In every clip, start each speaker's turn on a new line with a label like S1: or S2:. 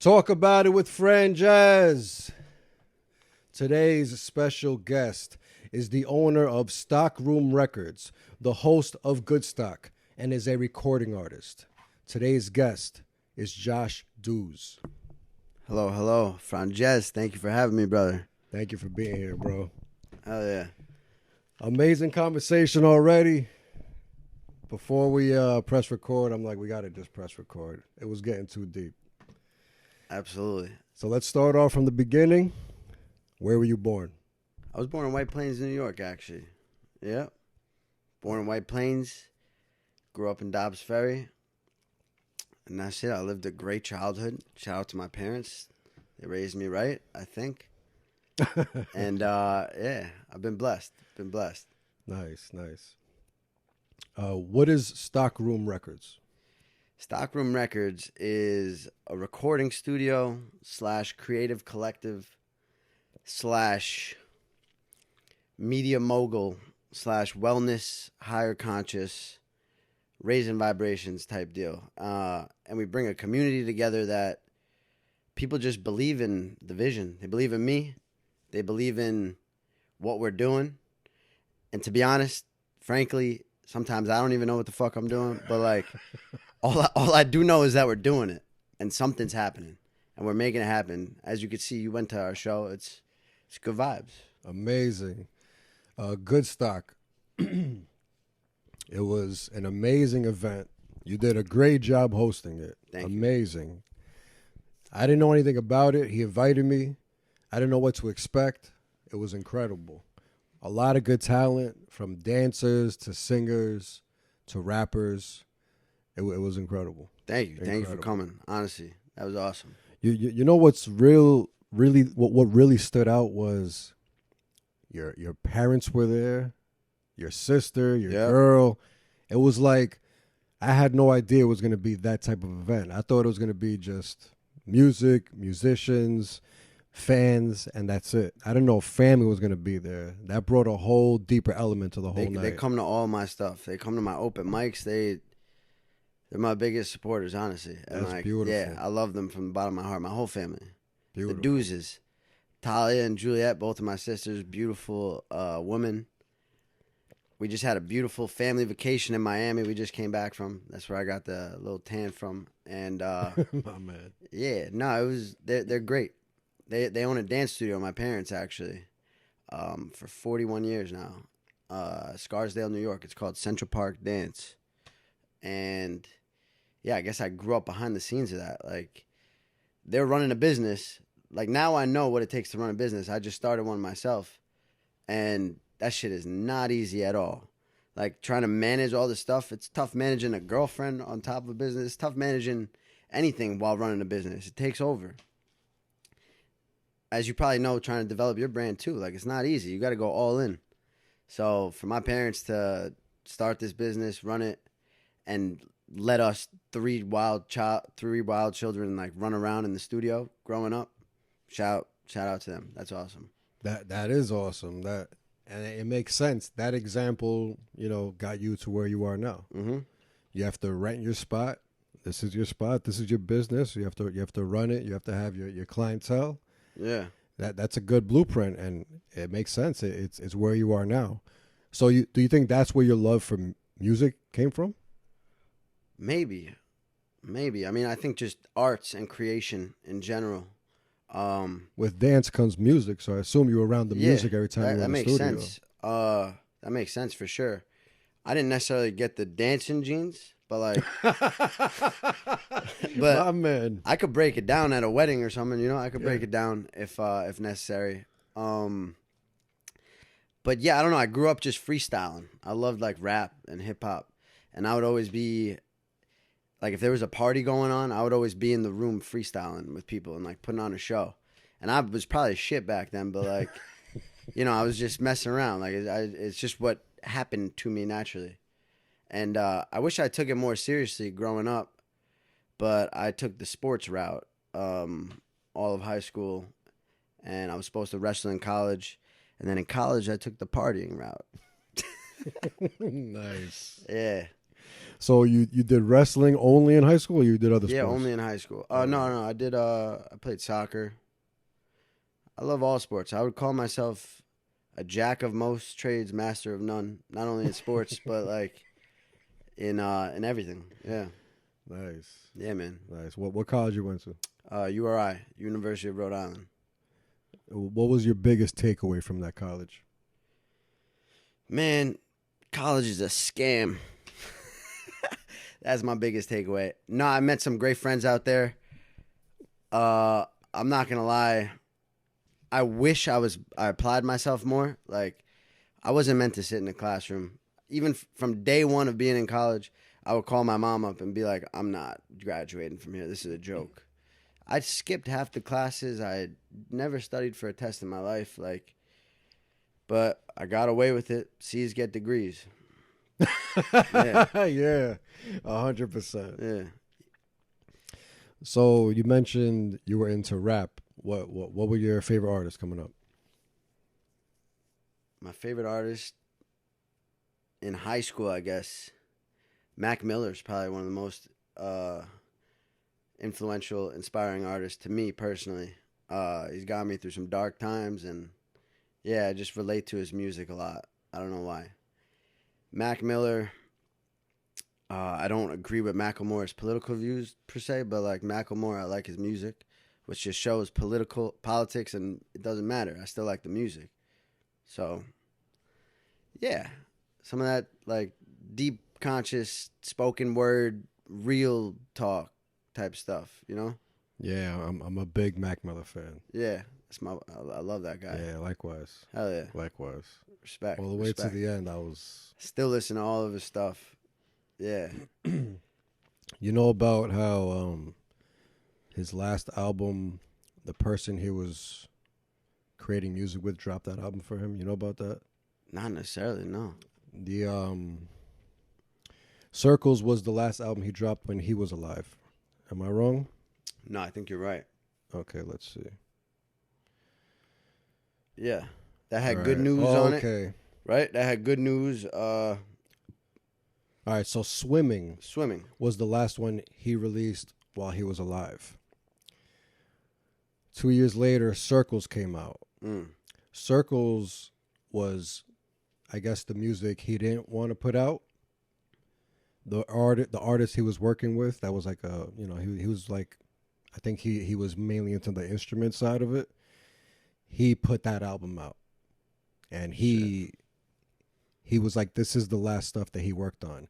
S1: Talk about it with Franjez. Today's special guest is the owner of Stockroom Records, the host of Good Stock, and is a recording artist. Today's guest is Josh Dooz.
S2: Hello, Franjez. Thank you for having me, brother.
S1: Thank you for being here, bro.
S2: Hell yeah.
S1: Amazing conversation already. Before we press record, I'm like, we got to just press record. It was getting too deep.
S2: Absolutely.
S1: So let's start off from the beginning. Where were you born?
S2: I was born in White Plains, New York, actually. Yeah. Born in White Plains. Grew up in Dobbs Ferry. And that's it. I lived a great childhood. Shout out to my parents. They raised me right, I think. And, yeah, I've been blessed.
S1: Nice. What is Stockroom Records?
S2: Stockroom Records is a recording studio / creative collective / media mogul / wellness, higher conscious, raising vibrations type deal. And we bring a community together that people just believe in the vision. They believe in me. They believe in what we're doing. And to be honest, frankly, sometimes I don't even know what the fuck I'm doing. But like, all I do know is that we're doing it. And something's happening. And we're making it happen. As you can see, you went to our show. It's good vibes.
S1: Amazing. Good Stock. It was an amazing event. You did a great job hosting it.
S2: Thank you.
S1: Amazing. I didn't know anything about it. He invited me. I didn't know what to expect. It was incredible. A lot of good talent, from dancers to singers to rappers. It was incredible.
S2: Thank you. Thank you for coming. Honestly, that was awesome.
S1: You know what's what really stood out was your parents were there, your sister, your girl. It was like I had no idea it was going to be that type of event. I thought it was going to be just music, musicians, fans, and that's it. I didn't know family was going to be there. That brought a whole deeper element to the whole night.
S2: They come to all my stuff. They come to my open mics. They're my biggest supporters, honestly. And
S1: that's beautiful.
S2: Yeah, I love them from the bottom of my heart. My whole family.
S1: Beautiful.
S2: The Doozes. Talia and Juliet, both of my sisters, beautiful women. We just had a beautiful family vacation in Miami. We just came back from. That's where I got the little tan from. And
S1: my man.
S2: Yeah, no, they're great. They own a dance studio, my parents actually, for 41 years now. Scarsdale, New York. It's called Central Park Dance. And yeah, I guess I grew up behind the scenes of that. Like, they're running a business. Like, now I know what it takes to run a business. I just started one myself. And that shit is not easy at all. Like, trying to manage all this stuff. It's tough managing a girlfriend on top of a business. It's tough managing anything while running a business. It takes over. As you probably know, trying to develop your brand too. Like, it's not easy. You got to go all in. So for my parents to start this business, run it, and let us three wild children like run around in the studio growing up, shout out to them. That's awesome.
S1: That is awesome. And it makes sense. That example, got you to where you are now.
S2: Mm-hmm.
S1: You have to rent your spot. This is your spot. This is your business. You have to run it. You have to have your clientele.
S2: Yeah.
S1: That's a good blueprint, and it makes sense. It's where you are now. So do you think that's where your love for music came from?
S2: Maybe. I mean, I think just arts and creation in general.
S1: With dance comes music, so I assume you were around the music every time you were in the studio.
S2: That makes sense. That makes sense for sure. I didn't necessarily get the dancing genes, but like,
S1: my man,
S2: I could break it down at a wedding or something. I could break it down if necessary. But yeah, I don't know. I grew up just freestyling. I loved like rap and hip hop, and I would always be like, if there was a party going on, I would always be in the room freestyling with people and like putting on a show. And I was probably shit back then, but like, I was just messing around. Like, it's just what happened to me naturally. And I wish I took it more seriously growing up, but I took the sports route all of high school, and I was supposed to wrestle in college. And then in college, I took the partying route.
S1: Nice.
S2: Yeah.
S1: So you did wrestling only in high school, or you did other sports?
S2: Yeah, only in high school. No, I did. I played soccer. I love all sports. I would call myself a jack of most trades, master of none. Not only in sports, but like in everything. Yeah.
S1: Nice.
S2: Yeah, man.
S1: Nice. What college you went to?
S2: URI, University of Rhode Island.
S1: What was your biggest takeaway from that college?
S2: Man, college is a scam. That's my biggest takeaway. No, I met some great friends out there. I'm not gonna lie. I wish I applied myself more. Like, I wasn't meant to sit in a classroom. Even from day one of being in college, I would call my mom up and be like, I'm not graduating from here. This is a joke. I skipped half the classes. I had never studied for a test in my life. Like, but I got away with it. C's get degrees.
S1: Yeah. Yeah. 100%.
S2: Yeah.
S1: So you mentioned you were into rap. What were your favorite artists coming up?
S2: My favorite artist in high school, I guess, Mac Miller is probably one of the most influential, inspiring artists to me personally. He's got me through some dark times, and yeah, I just relate to his music a lot. I don't know why. Mac Miller, I don't agree with Macklemore's political views per se, but like Macklemore, I like his music, which just shows politics, and it doesn't matter. I still like the music. So, yeah, some of that like deep, conscious, spoken word, real talk type stuff, you know?
S1: Yeah, I'm a big Mac Miller fan.
S2: Yeah, I love that guy.
S1: Yeah, likewise.
S2: Hell yeah.
S1: Likewise.
S2: Respect.
S1: All the way to the end, I was...
S2: Still listen to all of his stuff. Yeah.
S1: You know about how his last album, the person he was creating music with dropped that album for him? You know about that?
S2: Not necessarily, no.
S1: The Circles was the last album he dropped when he was alive. Am I wrong?
S2: No, I think you're right.
S1: Okay, let's see.
S2: Yeah. That had good news on it.
S1: Okay.
S2: Right? That had good news.
S1: All right, so Swimming was the last one he released while he was alive. 2 years later, Circles came out. Circles was, I guess, the music he didn't want to put out. The artist he was working with, that was like he was like, I think he was mainly into the instrument side of it. He put that album out, and he was like, this is the last stuff that he worked on.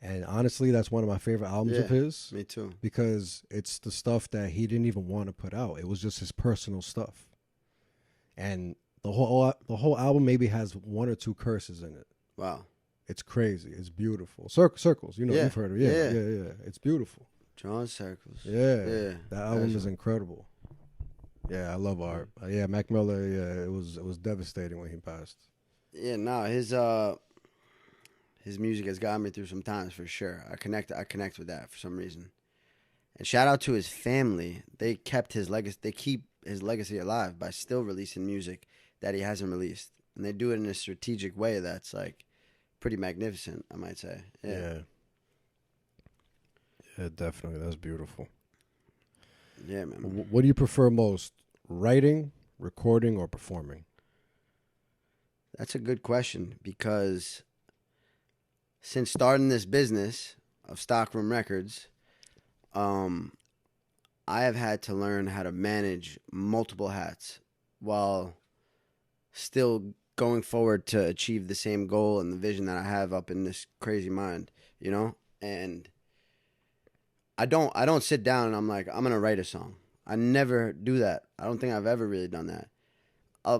S1: And honestly, that's one of my favorite albums of his.
S2: Me too.
S1: Because it's the stuff that he didn't even want to put out. It was just his personal stuff. And the whole album maybe has one or two curses in it.
S2: Wow.
S1: It's crazy. It's beautiful. Circles, you've heard of it. Yeah. It's beautiful.
S2: Drawing circles.
S1: Yeah. That album is incredible. Yeah, I love art. Mac Miller, it was devastating when he passed.
S2: Yeah, no, his music has gotten me through some times for sure. I connect with that for some reason. And shout out to his family. They kept his legacy. They keep his legacy alive by still releasing music that he hasn't released, and they do it in a strategic way that's like pretty magnificent, I might say. Yeah,
S1: definitely. That's beautiful.
S2: Yeah, man.
S1: What do you prefer most, writing, recording, or performing?
S2: That's a good question, because since starting this business of Stockroom Records, I have had to learn how to manage multiple hats while still going forward to achieve the same goal and the vision that I have up in this crazy mind, you know? And I don't sit down and I'm like, I'm going to write a song. I never do that. I don't think I've ever really done that.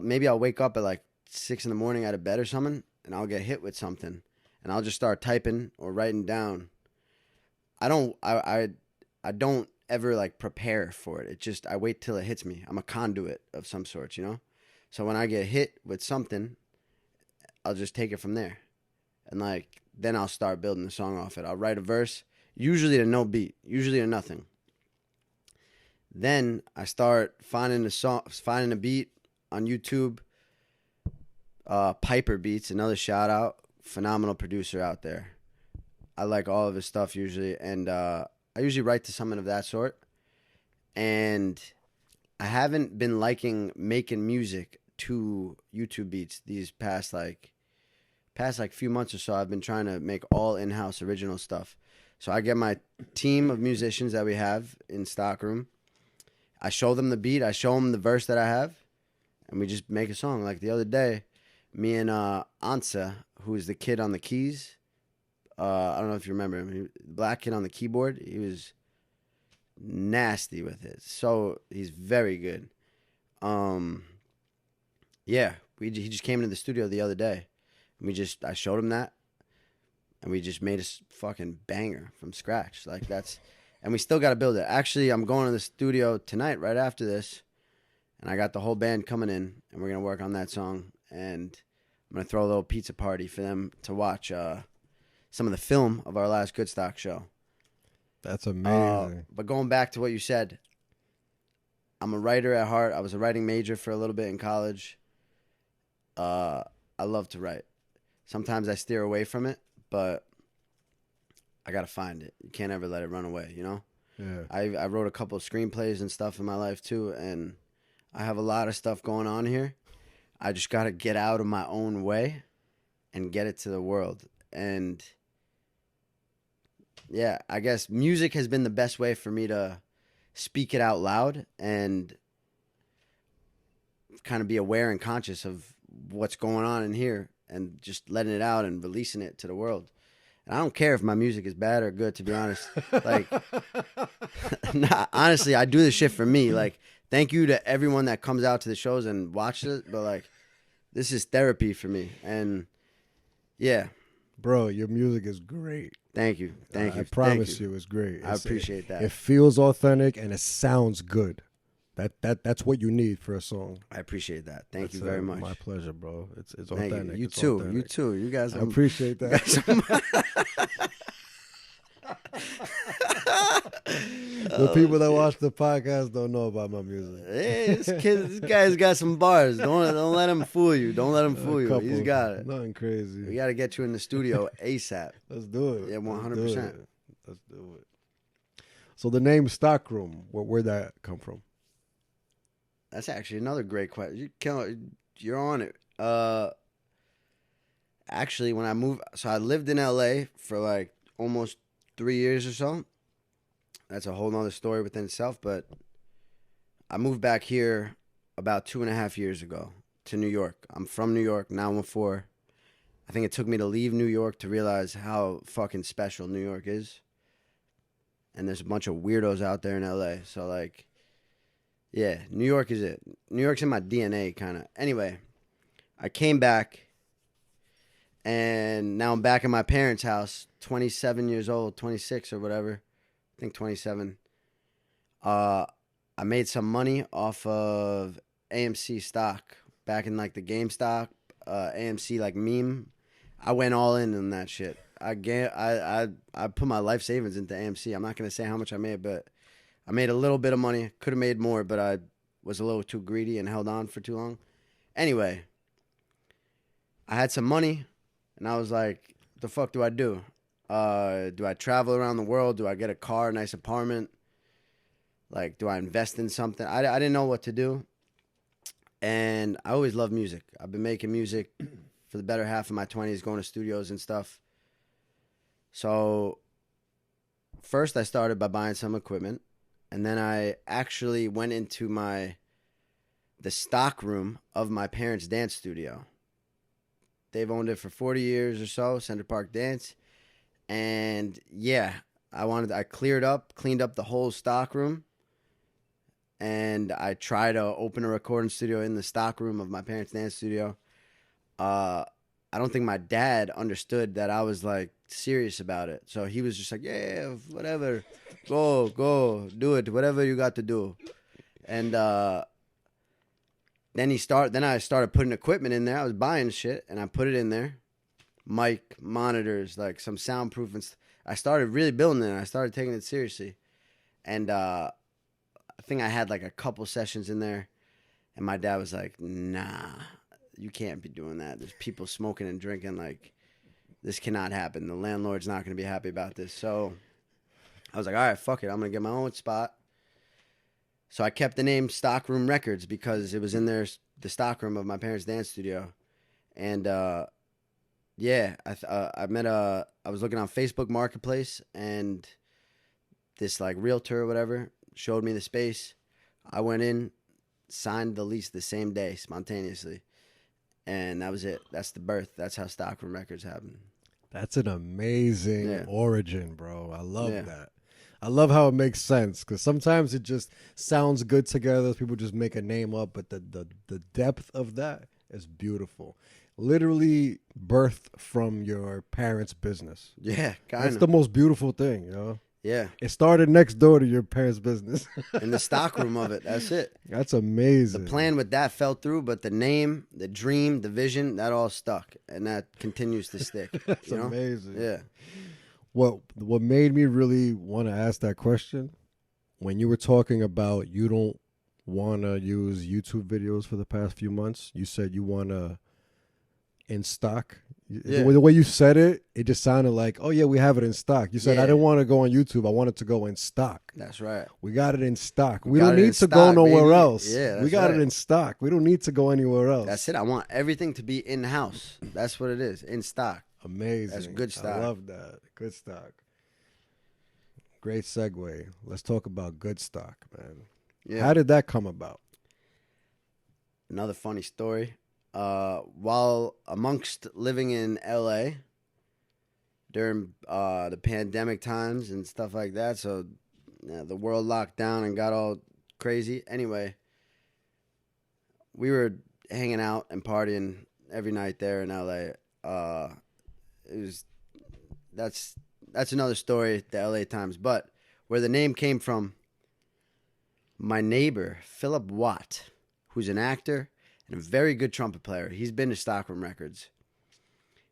S2: Maybe I'll wake up at like 6 in the morning out of bed or something, and I'll get hit with something, and I'll just start typing or writing down. I don't ever like prepare for it. It just, I wait till it hits me. I'm a conduit of some sort, you know? So when I get hit with something, I'll just take it from there. And like, then I'll start building the song off it. I'll write a verse, usually to no beat, usually to nothing. Then I start finding a beat on YouTube. Piper Beats, another shout out, phenomenal producer out there. I like all of his stuff usually, and I usually write to someone of that sort. And I haven't been liking making music to YouTube beats these past few months or so. I've been trying to make all in-house original stuff. So I get my team of musicians that we have in Stockroom. I show them the beat. I show them the verse that I have, and we just make a song. Like the other day, me and Ansa, who is the kid on the keys. I don't know if you remember him. Black kid on the keyboard. He was nasty with it. So he's very good. Yeah, he just came into the studio the other day. And I showed him that, and we just made a fucking banger from scratch. Like and we still got to build it. Actually, I'm going to the studio tonight right after this, and I got the whole band coming in, and we're gonna work on that song. And I'm gonna throw a little pizza party for them to watch some of the film of our last Good Stock show. That's amazing. But going back to what you said, I'm a writer at heart. I was a writing major for a little bit in college. I love to write. Sometimes I steer away from it, but I got to find it. You can't ever let it run away, you know? Yeah. I wrote a couple of screenplays and stuff in my life too, and I have a lot of stuff going on here. I just got to get out of my own way and get it to the world. And yeah, I guess music has been the best way for me to speak it out loud and kind of be aware and conscious of what's going on in here and just letting it out and releasing it to the world. And I don't care if my music is bad or good, to be honest. Like, nah, honestly, I do this shit for me. Like, thank you to everyone that comes out to the shows and watches it. But like, this is therapy for me. And yeah.
S1: Bro, your music is great.
S2: Thank you. Thank you.
S1: I promise you, it's great.
S2: I appreciate that.
S1: It feels authentic and it sounds good. That's what you need for a song.
S2: I appreciate that. Thank you very much.
S1: My pleasure, bro. It's authentic.
S2: You too. You too. You guys.
S1: I appreciate that. The people that watch the podcast don't know about my music.
S2: Hey, this guy's got some bars. Don't let him fool you. Don't let him fool you. He's got it.
S1: Nothing crazy.
S2: We got to get you in the studio ASAP.
S1: Let's do it.
S2: Yeah, 100%.
S1: Let's do it. So the name Stockroom, where'd that come from?
S2: That's actually another great question. You're on it. Actually, when I moved, so I lived in LA for like almost 3 years or so. That's a whole nother story within itself. But I moved back here about 2.5 years ago to New York. I'm from New York. Now I'm 4. I think it took me to leave New York to realize how fucking special New York is. And there's a bunch of weirdos out there in LA. So like, yeah, New York is it. New York's in my DNA, kind of. Anyway, I came back, and now I'm back in my parents' house, 27 years old, 26 or whatever. I think 27. I made some money off of AMC stock back in like the GameStop, AMC like meme. I went all in on that shit. I put my life savings into AMC. I'm not gonna say how much I made, but I made a little bit of money. Could have made more, but I was a little too greedy and held on for too long. Anyway, I had some money, and I was like, what the fuck do I do? Do I travel around the world? Do I get a car, a nice apartment? Like, do I invest in something? I didn't know what to do. And I always loved music. I've been making music for the better half of my 20s, going to studios and stuff. So first I started by buying some equipment. And then I actually went into the stock room of my parents' dance studio. They've owned it for 40 years or so, Center Park Dance. And yeah, I cleaned up the whole stock room. And I tried to open a recording studio in the stock room of my parents' dance studio. I don't think my dad understood that I was like serious about it. So he was just like, yeah, whatever. Go, do it, whatever you got to do. And then I started putting equipment in there. I was buying shit, and I put it in there. Mic, monitors, like some soundproof. And I started really building it, and I started taking it seriously. And I think I had like a couple sessions in there, and my dad was like, nah, you can't be doing that. There's people smoking and drinking. Like, this cannot happen. The landlord's not going to be happy about this. So I was like, all right, fuck it. I'm going to get my own spot. So I kept the name Stockroom Records because it was in the stockroom of my parents' dance studio. And yeah, I was looking on Facebook Marketplace, and this like realtor or whatever showed me the space. I went in, signed the lease the same day, spontaneously. And that was it. That's the birth. That's how Stockroom Records happened.
S1: That's an amazing origin, bro. I love that. I love how it makes sense, because sometimes it just sounds good together. People just make a name up, but the depth of that is beautiful. Literally birthed from your parents' business.
S2: Yeah, kind of.
S1: That's the most beautiful thing, you know?
S2: Yeah.
S1: It started next door to your parents' business.
S2: In the stockroom of it. That's it.
S1: That's amazing.
S2: The plan with that fell through, but the name, the dream, the vision, that all stuck. And that continues to stick.
S1: That's amazing.
S2: Yeah.
S1: What made me really want to ask that question, when you were talking about you don't want to use YouTube videos for the past few months, you said you want to in stock. Yeah. The way you said it, it just sounded like, oh yeah, we have it in stock. You said I didn't want to go on YouTube. I wanted to go in stock.
S2: That's right.
S1: We got it in stock. We don't need to go nowhere else.
S2: Yeah,
S1: we got it in stock. We don't need to go anywhere else.
S2: That's it. I want everything to be in house. That's what it is. In stock.
S1: Amazing.
S2: That's good stock.
S1: I love that. Good stock. Great segue. Let's talk about good stock, man. Yeah. How did that come about?
S2: Another funny story. While amongst living in LA during the pandemic times and stuff like that, so the world locked down and got all crazy. Anyway, we were hanging out and partying every night there in LA. That's another story, the LA Times. But where the name came from, my neighbor, Philip Watt, who's an actor and a very good trumpet player. He's been to Stockroom Records.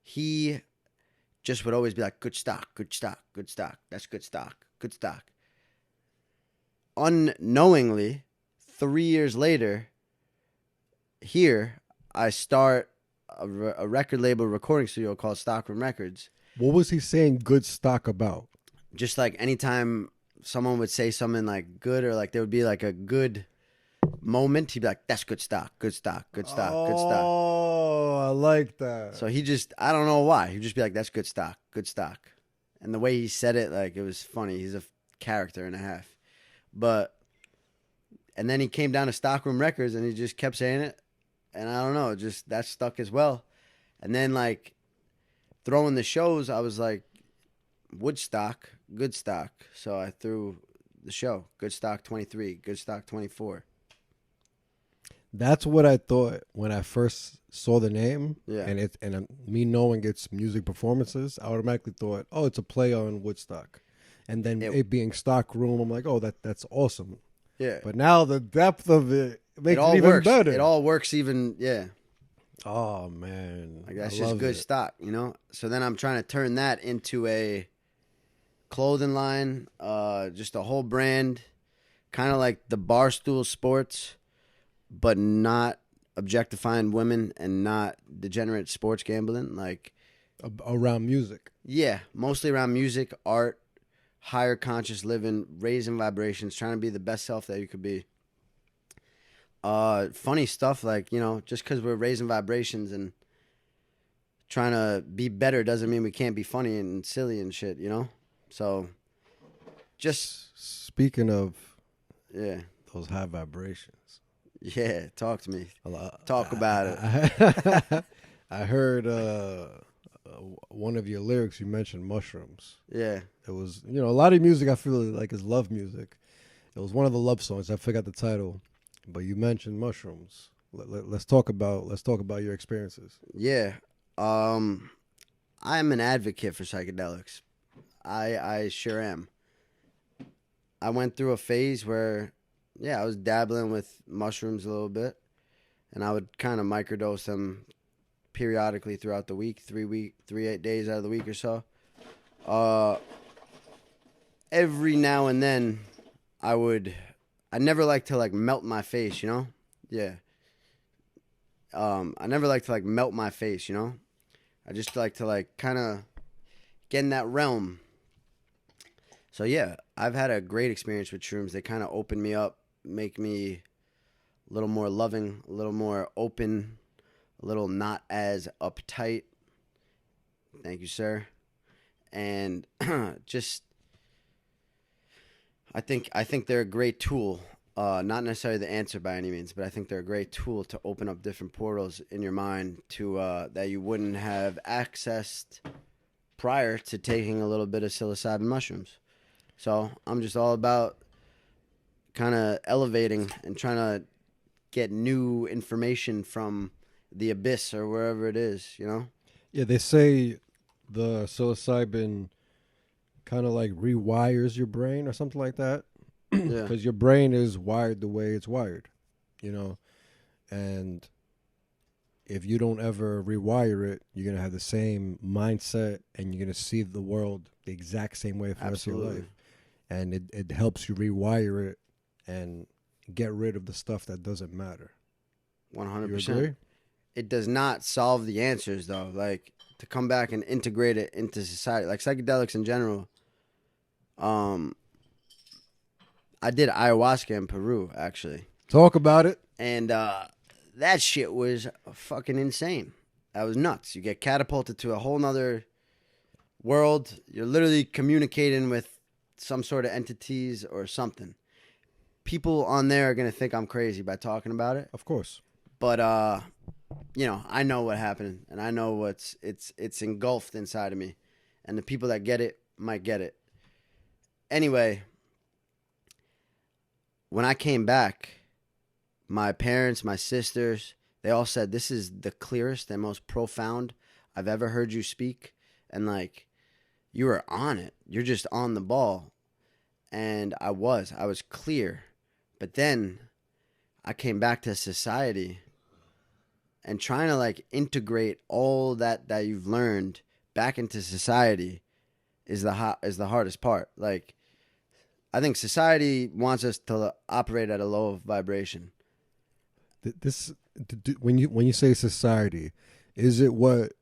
S2: He just would always be like, good stock, good stock, good stock. That's good stock, good stock. Unknowingly, 3 years later, here, I start a record label recording studio called Stockroom Records.
S1: What was he saying good stock about?
S2: Just like anytime someone would say something like good, or like there would be like a good moment, he'd be like, that's good stock, good stock, good stock, good stock.
S1: Oh, I like that.
S2: So he just, I don't know why, he'd just be like, that's good stock, good stock. And the way he said it, like, it was funny. He's a character and a half. And then he came down to Stockroom Records and he just kept saying it. And I don't know, just that stuck as well. And then like throwing the shows, I was like, Woodstock, good stock. So I threw the show, good stock 23, good stock 24.
S1: That's what I thought when I first saw the name.
S2: Yeah.
S1: And me knowing it's music performances, I automatically thought, oh, it's a play on Woodstock. And then it being Stockroom, I'm like, oh, that's awesome.
S2: Yeah.
S1: But now the depth of it makes it even
S2: works.
S1: better.
S2: It all works even, yeah.
S1: Oh, man.
S2: Like that's just good stock, you know? So then I'm trying to turn that into a clothing line, just a whole brand, kind of like the Barstool Sports, but not objectifying women and not degenerate sports gambling. Like
S1: around music.
S2: Yeah, mostly around music, art, higher conscious living, raising vibrations, trying to be the best self that you could be. Funny stuff, like, you know, just because we're raising vibrations and trying to be better doesn't mean we can't be funny and silly and shit, you know? So, just...
S1: Speaking of those high vibrations.
S2: Yeah, talk to me. Talk about it.
S1: I heard one of your lyrics, you mentioned mushrooms.
S2: Yeah.
S1: It was, you know, a lot of music I feel like is love music. It was one of the love songs. I forgot the title, but you mentioned mushrooms. Let's talk about your experiences.
S2: Yeah. I'm an advocate for psychedelics. I sure am. I went through a phase where, I was dabbling with mushrooms a little bit, and I would kind of microdose them periodically throughout the week, 8 days out of the week or so. Every now and then, I never like to like melt my face, you know? Yeah. I never like to like melt my face, you know? I just like to like kind of get in that realm. So yeah, I've had a great experience with shrooms. They kind of open me up, make me a little more loving, a little more open, a little not as uptight. Thank you, sir. And just, I think they're a great tool. Not necessarily the answer by any means, but I think they're a great tool to open up different portals in your mind to that you wouldn't have accessed prior to taking a little bit of psilocybin mushrooms. So I'm just all about kind of elevating and trying to get new information from the abyss or wherever it is, you know?
S1: Yeah, they say the psilocybin kind of like rewires your brain or something like that. Because your brain is wired the way it's wired, you know? And if you don't ever rewire it, you're going to have the same mindset and you're going to see the world the exact same way for the rest of your life. And it helps you rewire it and get rid of the stuff that doesn't matter.
S2: 100%.
S1: You agree?
S2: It does not solve the answers, though. Like, to come back and integrate it into society, like psychedelics in general. I did ayahuasca in Peru, actually.
S1: Talk about it.
S2: And that shit was fucking insane. That was nuts. You get catapulted to a whole nother world. You're literally communicating with some sort of entities or something. People on there are going to think I'm crazy by talking about it.
S1: Of course.
S2: But, you know, I know what happened, and I know it's engulfed inside of me. And the people that get it might get it. Anyway, when I came back, my parents, my sisters, they all said, this is the clearest and most profound I've ever heard you speak. And, like, you were on it. You're just on the ball. And I was clear. But then I came back to society and trying to, like, integrate all that you've learned back into society is the hardest part. Like, I think society wants us to operate at a low vibration.
S1: When you say society, is it what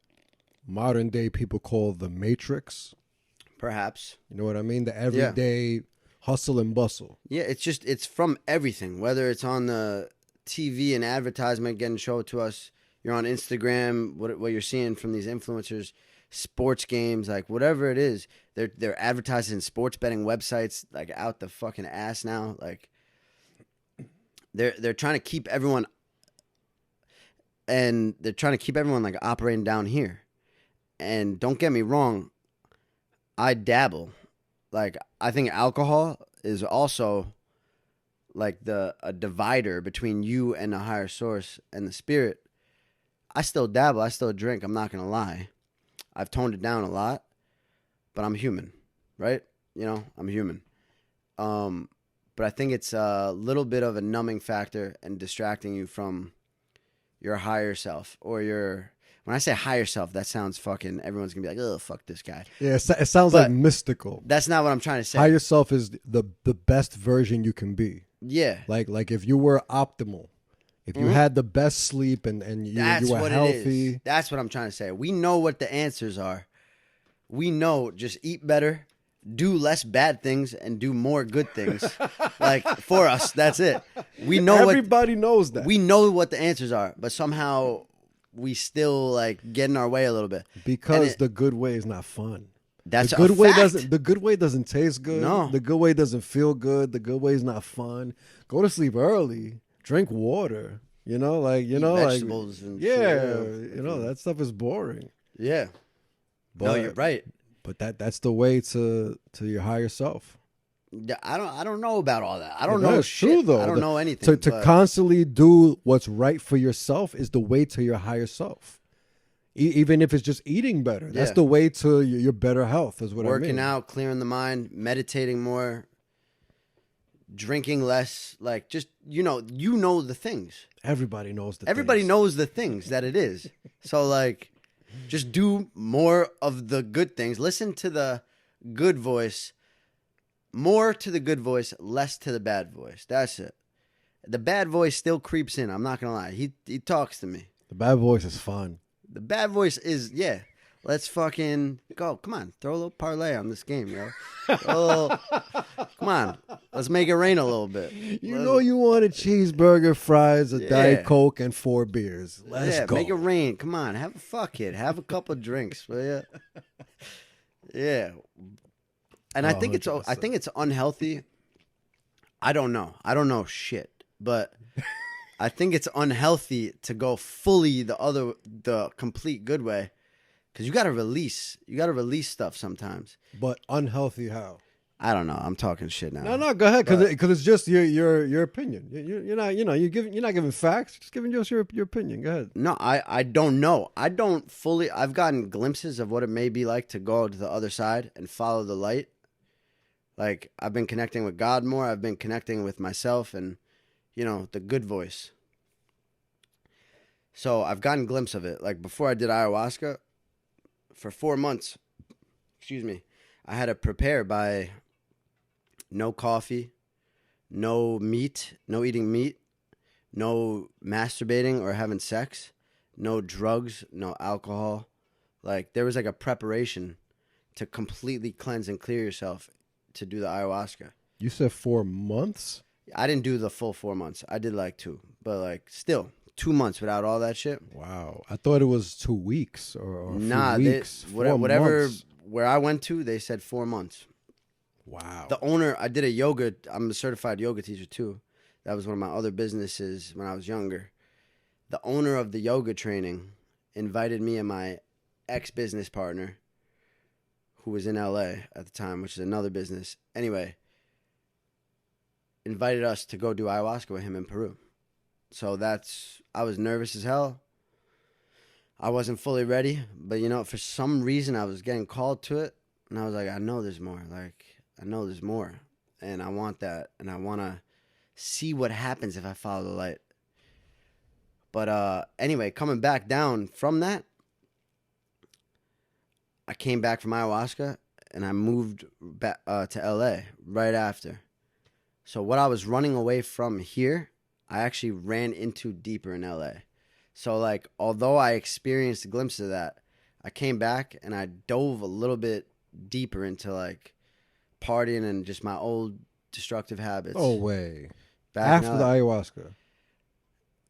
S1: modern day people call the matrix?
S2: Perhaps.
S1: You know what I mean? The everyday hustle and bustle.
S2: Yeah, it's from everything. Whether it's on the TV and advertisement getting showed to us, you're on Instagram, what you're seeing from these influencers, sports games, like whatever it is, they're advertising sports betting websites like out the fucking ass now. Like they're trying to keep everyone, and they're trying to keep everyone like operating down here. And don't get me wrong, I dabble. Like, I think alcohol is also like a divider between you and the higher source and the spirit. I still dabble. I still drink. I'm not going to lie. I've toned it down a lot, but I'm human, right? You know, I'm human. But I think it's a little bit of a numbing factor and distracting you from your higher self or your... When I say higher self, that sounds fucking... Everyone's going to be like, oh, fuck this guy.
S1: Yeah, it sounds like mystical.
S2: That's not what I'm trying to say.
S1: Higher self is the best version you can be.
S2: Yeah.
S1: Like if you were optimal, if you had the best sleep and you were healthy.
S2: That's what I'm trying to say. We know what the answers are. We know just eat better, do less bad things, and do more good things. Like, for us, that's it. We know
S1: Everybody knows that.
S2: We know what the answers are, but somehow... we still like get in our way a little bit
S1: because the good way is not fun.
S2: That's
S1: the good
S2: a
S1: way
S2: fact.
S1: The good way doesn't taste good.
S2: No,
S1: the good way doesn't feel good. The good way is not fun. Go to sleep early. Drink water. You know, like
S2: Eat vegetables and
S1: shit. You know that stuff is boring.
S2: Yeah, but, no, you're right.
S1: But that's the way to your higher self.
S2: I don't know about all that. I don't know shit.
S1: True, though.
S2: I don't know anything.
S1: To constantly do what's right for yourself is the way to your higher self. Even if it's just eating better. That's the way to your better health is what I mean.
S2: Working out, clearing the mind, meditating more, drinking less. Like, just, you know the things.
S1: Everybody knows the things.
S2: Everybody knows the things that it is. So, like, just do more of the good things. Listen to the good voice. More to the good voice, less to the bad voice. That's it. The bad voice still creeps in. I'm not going to lie. He talks to me.
S1: The bad voice is fun.
S2: The bad voice is, yeah. Let's fucking go. Come on, throw a little parlay on this game, yo. Come on, let's make it rain a little bit.
S1: You know you want a cheeseburger, fries, a Diet Coke, and 4 beers. Let's go.
S2: Make it rain. Come on, have a fuck it. Have a couple drinks, will ya? Yeah. And I think 100%. It's unhealthy. I don't know shit, but I think it's unhealthy to go fully the complete good way, because you got to release stuff sometimes.
S1: But unhealthy how?
S2: I don't know. I'm talking shit now.
S1: No, go ahead, because it's just your opinion. You're not giving facts. Just giving just your opinion. Go ahead.
S2: No, I don't know. I don't fully. I've gotten glimpses of what it may be like to go to the other side and follow the light. Like, I've been connecting with God more. I've been connecting with myself and, the good voice. So I've gotten a glimpse of it. Like, before I did ayahuasca, for 4 months, I had to prepare by no coffee, no meat, no eating meat, no masturbating or having sex, no drugs, no alcohol. Like, there was like a preparation to completely cleanse and clear yourself to do the ayahuasca.
S1: You said 4 months?
S2: I didn't do the full 4 months. I did like 2, but like still 2 months without all that shit.
S1: Wow, I thought it was 2 weeks or
S2: nah.
S1: Weeks.
S2: Whatever.
S1: Months.
S2: Where I went to, they said 4 months.
S1: Wow.
S2: The owner, I did a yoga. I'm a certified yoga teacher too. That was one of my other businesses when I was younger. The owner of the yoga training invited me and my ex-business partner, who was in LA at the time, which is another business. Anyway, invited us to go do ayahuasca with him in Peru. So I was nervous as hell. I wasn't fully ready, but for some reason I was getting called to it. And I was like, I know there's more. Like, I know there's more. And I want that. And I want to see what happens if I follow the light. But anyway, coming back down from that, I came back from ayahuasca and I moved back to LA right after. So what I was running away from here, I actually ran into deeper in LA. So like, although I experienced a glimpse of that, I came back and I dove a little bit deeper into like partying and just my old destructive habits.
S1: Oh, way. After the ayahuasca?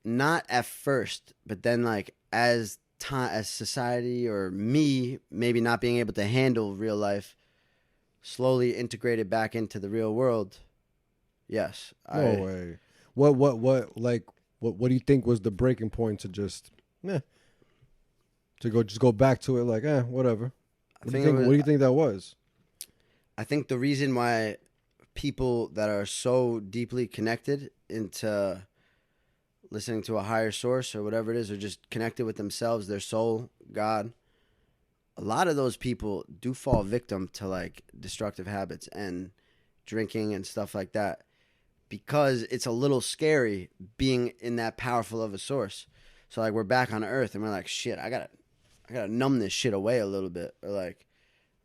S2: Not at first, but then like as society or me maybe not being able to handle real life slowly integrated back into the real world. Yes.
S1: No way. What do you think was the breaking point to just go back to it like whatever? What do you think that was?
S2: I think the reason why people that are so deeply connected into listening to a higher source or whatever it is, or just connected with themselves, their soul, God, a lot of those people do fall victim to like destructive habits and drinking and stuff like that, because it's a little scary being in that powerful of a source. So like, we're back on earth and we're like, shit, I gotta numb this shit away a little bit, or like,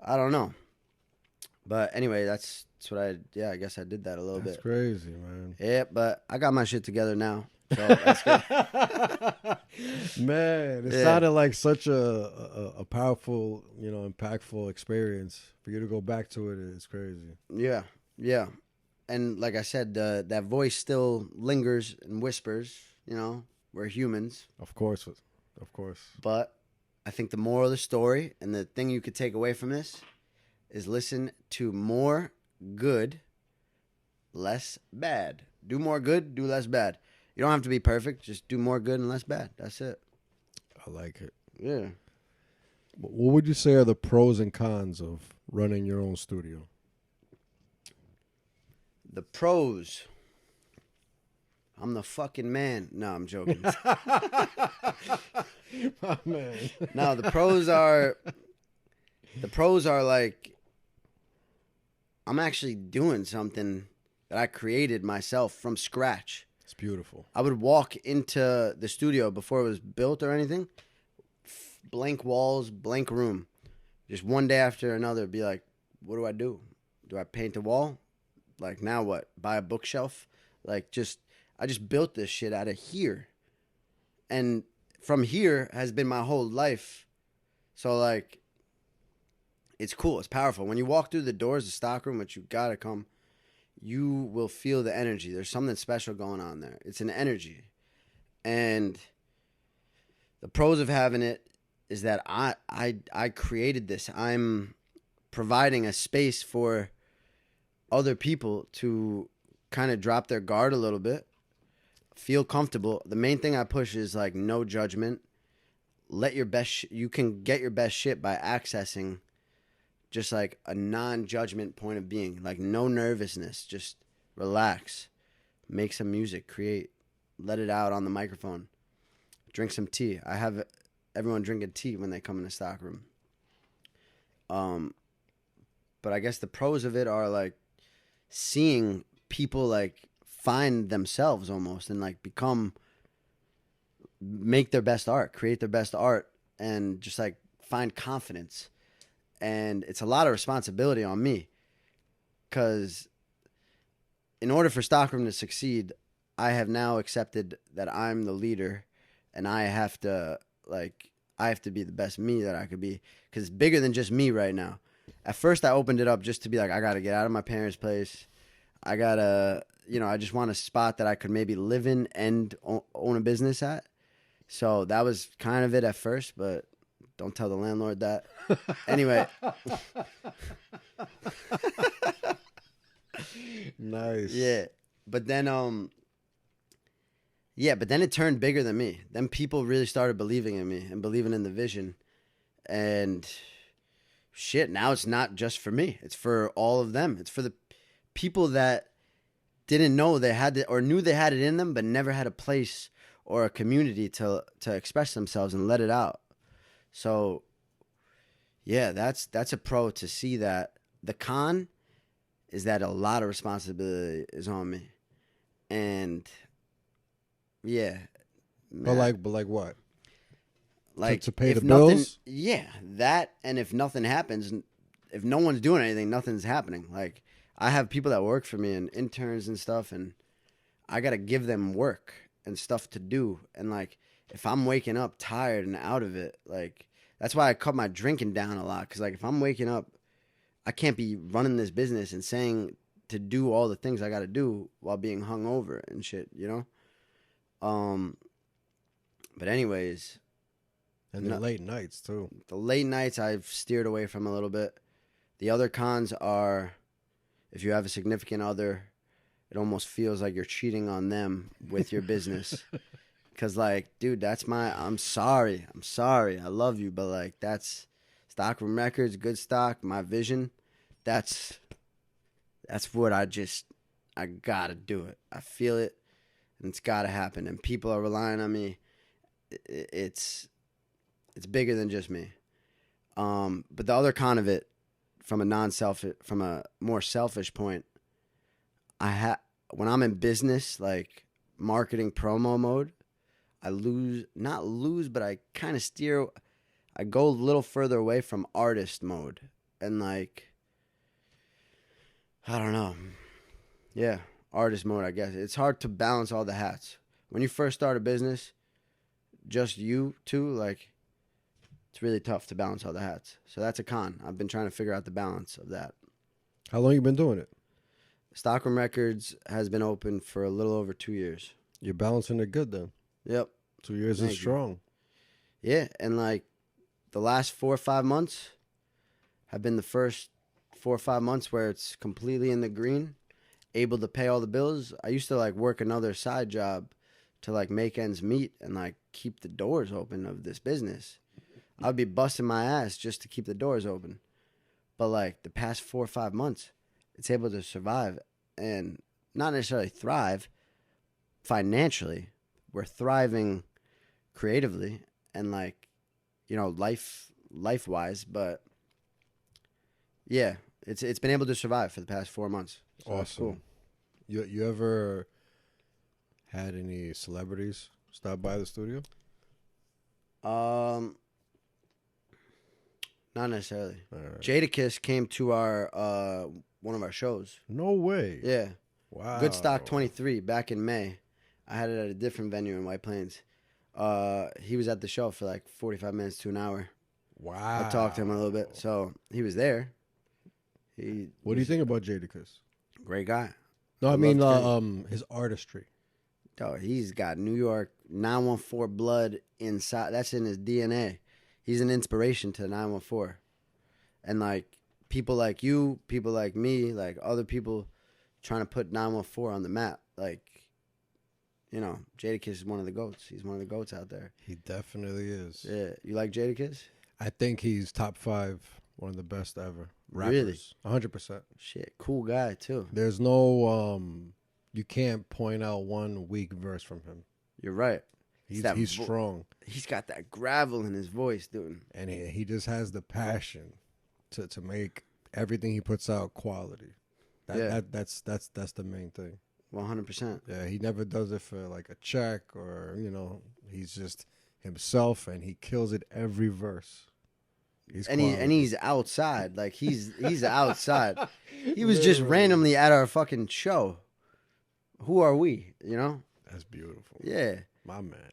S2: I don't know. But anyway, that's what I guess I did that a little bit.
S1: That's crazy, man.
S2: Yeah, but I got my shit together now. So that's good.
S1: Man, it sounded like such a powerful, impactful experience. For you to go back to it is crazy.
S2: Yeah. And like I said, that voice still lingers and whispers, we're humans.
S1: Of course.
S2: But I think the moral of the story and the thing you could take away from this is listen to more good, less bad. Do more good, do less bad. You don't have to be perfect. Just do more good and less bad. That's it.
S1: I like it.
S2: Yeah.
S1: What would you say are the pros and cons of running your own studio?
S2: The pros. I'm the fucking man. No, I'm joking.
S1: My man.
S2: No, the pros are like, I'm actually doing something that I created myself from scratch.
S1: It's beautiful.
S2: I would walk into the studio before it was built or anything. Blank walls, blank room. Just one day after another, be like, what do? Do I paint the wall? Like, now what? Buy a bookshelf? Like, I just built this shit out of here. And from here has been my whole life So like, it's cool. It's powerful. When you walk through the doors of Stockroom, which you gotta come, you will feel the energy. There's something special going on there. It's an energy. And the pros of having it is that I created this. I'm providing a space for other people to kind of drop their guard a little bit, feel comfortable. The main thing I push is like no judgment. Let your best. You can get your best shit by accessing just like a non-judgment point of being, like no nervousness, just relax, make some music, create, let it out on the microphone, drink some tea. I have everyone drinking tea when they come in the Stockroom. But I guess the pros of it are like seeing people like find themselves almost and like make their best art, create their best art, and just like find confidence. And it's a lot of responsibility on me because in order for Stockroom to succeed, I have now accepted that I'm the leader and I have to be the best me that I could be because it's bigger than just me right now. At first, I opened it up just to be like, I got to get out of my parents' place. I got to, I just want a spot that I could maybe live in and own a business at. So that was kind of it at first, but don't tell the landlord that. Anyway.
S1: Nice.
S2: Yeah. But then it turned bigger than me. Then people really started believing in me and believing in the vision. And shit, now it's not just for me. It's for all of them. It's for the people that didn't know they had it or knew they had it in them, but never had a place or a community to express themselves and let it out. So, yeah, that's a pro to see that. The con is that a lot of responsibility is on me, and yeah.
S1: But like what?
S2: Like
S1: to pay the
S2: nothing,
S1: bills?
S2: Yeah, that, and if nothing happens, if no one's doing anything, nothing's happening. Like I have people that work for me and interns and stuff, and I gotta give them work and stuff to do, and like. If I'm waking up tired and out of it, like, that's why I cut my drinking down a lot. Because, like, if I'm waking up, I can't be running this business and saying to do all the things I got to do while being hungover and shit, But anyways.
S1: And the late nights, too.
S2: The late nights I've steered away from a little bit. The other cons are if you have a significant other, it almost feels like you're cheating on them with your business. Because, like, dude, I'm sorry. I love you. But, like, that's Stockroom Records, good stock, my vision. That's what I got to do it. I feel it, and it's got to happen. And people are relying on me. It's bigger than just me. But the other con of it, from a more selfish point, when I'm in business, like, marketing promo mode, but I kind of I go a little further away from artist mode. And like, I don't know. Yeah, artist mode, I guess. It's hard to balance all the hats. When you first start a business, just you two, like, it's really tough to balance all the hats. So that's a con. I've been trying to figure out the balance of that.
S1: How long you been doing it?
S2: Stockroom Records has been open for a little over 2 years.
S1: You're balancing it good then.
S2: Yep.
S1: 2 years is strong.
S2: Yeah, and like the last 4 or 5 months have been the first 4 or 5 months where it's completely in the green, able to pay all the bills. I used to like work another side job to like make ends meet and like keep the doors open of this business. I'd be busting my ass just to keep the doors open. But like the past 4 or 5 months, it's able to survive and not necessarily thrive financially. We're thriving creatively and like, life wise, but yeah, it's been able to survive for the past 4 months. So
S1: awesome. Cool. You ever had any celebrities stop by the studio?
S2: Not necessarily. Right. Jadakiss came to our one of our shows.
S1: No way.
S2: Yeah.
S1: Wow.
S2: Good Stock 23 back in May. I had it at a different venue in White Plains. He was at the show for like 45 minutes to an hour.
S1: Wow.
S2: I talked to him a little bit. So he was there.
S1: What do you think about Jadakiss?
S2: Great guy.
S1: No, I mean his artistry.
S2: Oh, he's got New York 914 blood inside. That's in his DNA. He's an inspiration to 914. And like people like you, people like me, like other people trying to put 914 on the map. Like, you know, Jadakiss is one of the GOATs. He's one of the GOATs out there.
S1: He definitely is.
S2: Yeah. You like Jadakiss?
S1: I think he's top 5, one of the best ever. Rappers.
S2: Really?
S1: 100%.
S2: Shit. Cool guy, too.
S1: There's no, you can't point out one weak verse from him.
S2: You're right.
S1: He's strong.
S2: He's got that gravel in his voice, dude.
S1: And he just has the passion to make everything he puts out quality. That's the main thing.
S2: 100%.
S1: Yeah, he never does it for like a check or, you know, he's just himself and he kills it every verse.
S2: He's outside. Like he's outside. He was just randomly at our fucking show. Who are we? You know?
S1: That's beautiful.
S2: Yeah.
S1: My man.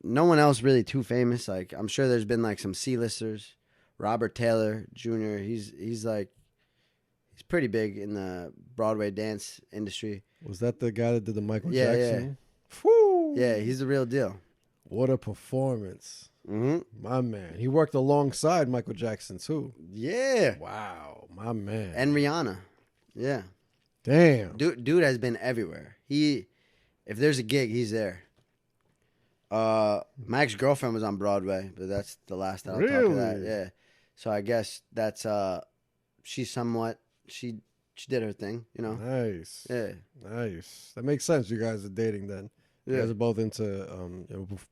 S2: No one else really too famous. Like I'm sure there's been like some C-listers. Robert Taylor Jr. He's pretty big in the Broadway dance industry.
S1: Was that the guy that did the Michael
S2: Yeah,
S1: Jackson? Whew.
S2: Yeah, he's the real deal.
S1: What a performance.
S2: Mm-hmm.
S1: My man. He worked alongside Michael Jackson too.
S2: Yeah.
S1: Wow. My man.
S2: And Rihanna. Yeah.
S1: Damn.
S2: Dude has been everywhere. If there's a gig, he's there. My ex-girlfriend was on Broadway, but that's the last that I'll talk of that. Yeah. So I guess that's she did her thing, you know.
S1: Nice.
S2: Yeah.
S1: Nice. That makes sense. You guys are dating then. You guys are both into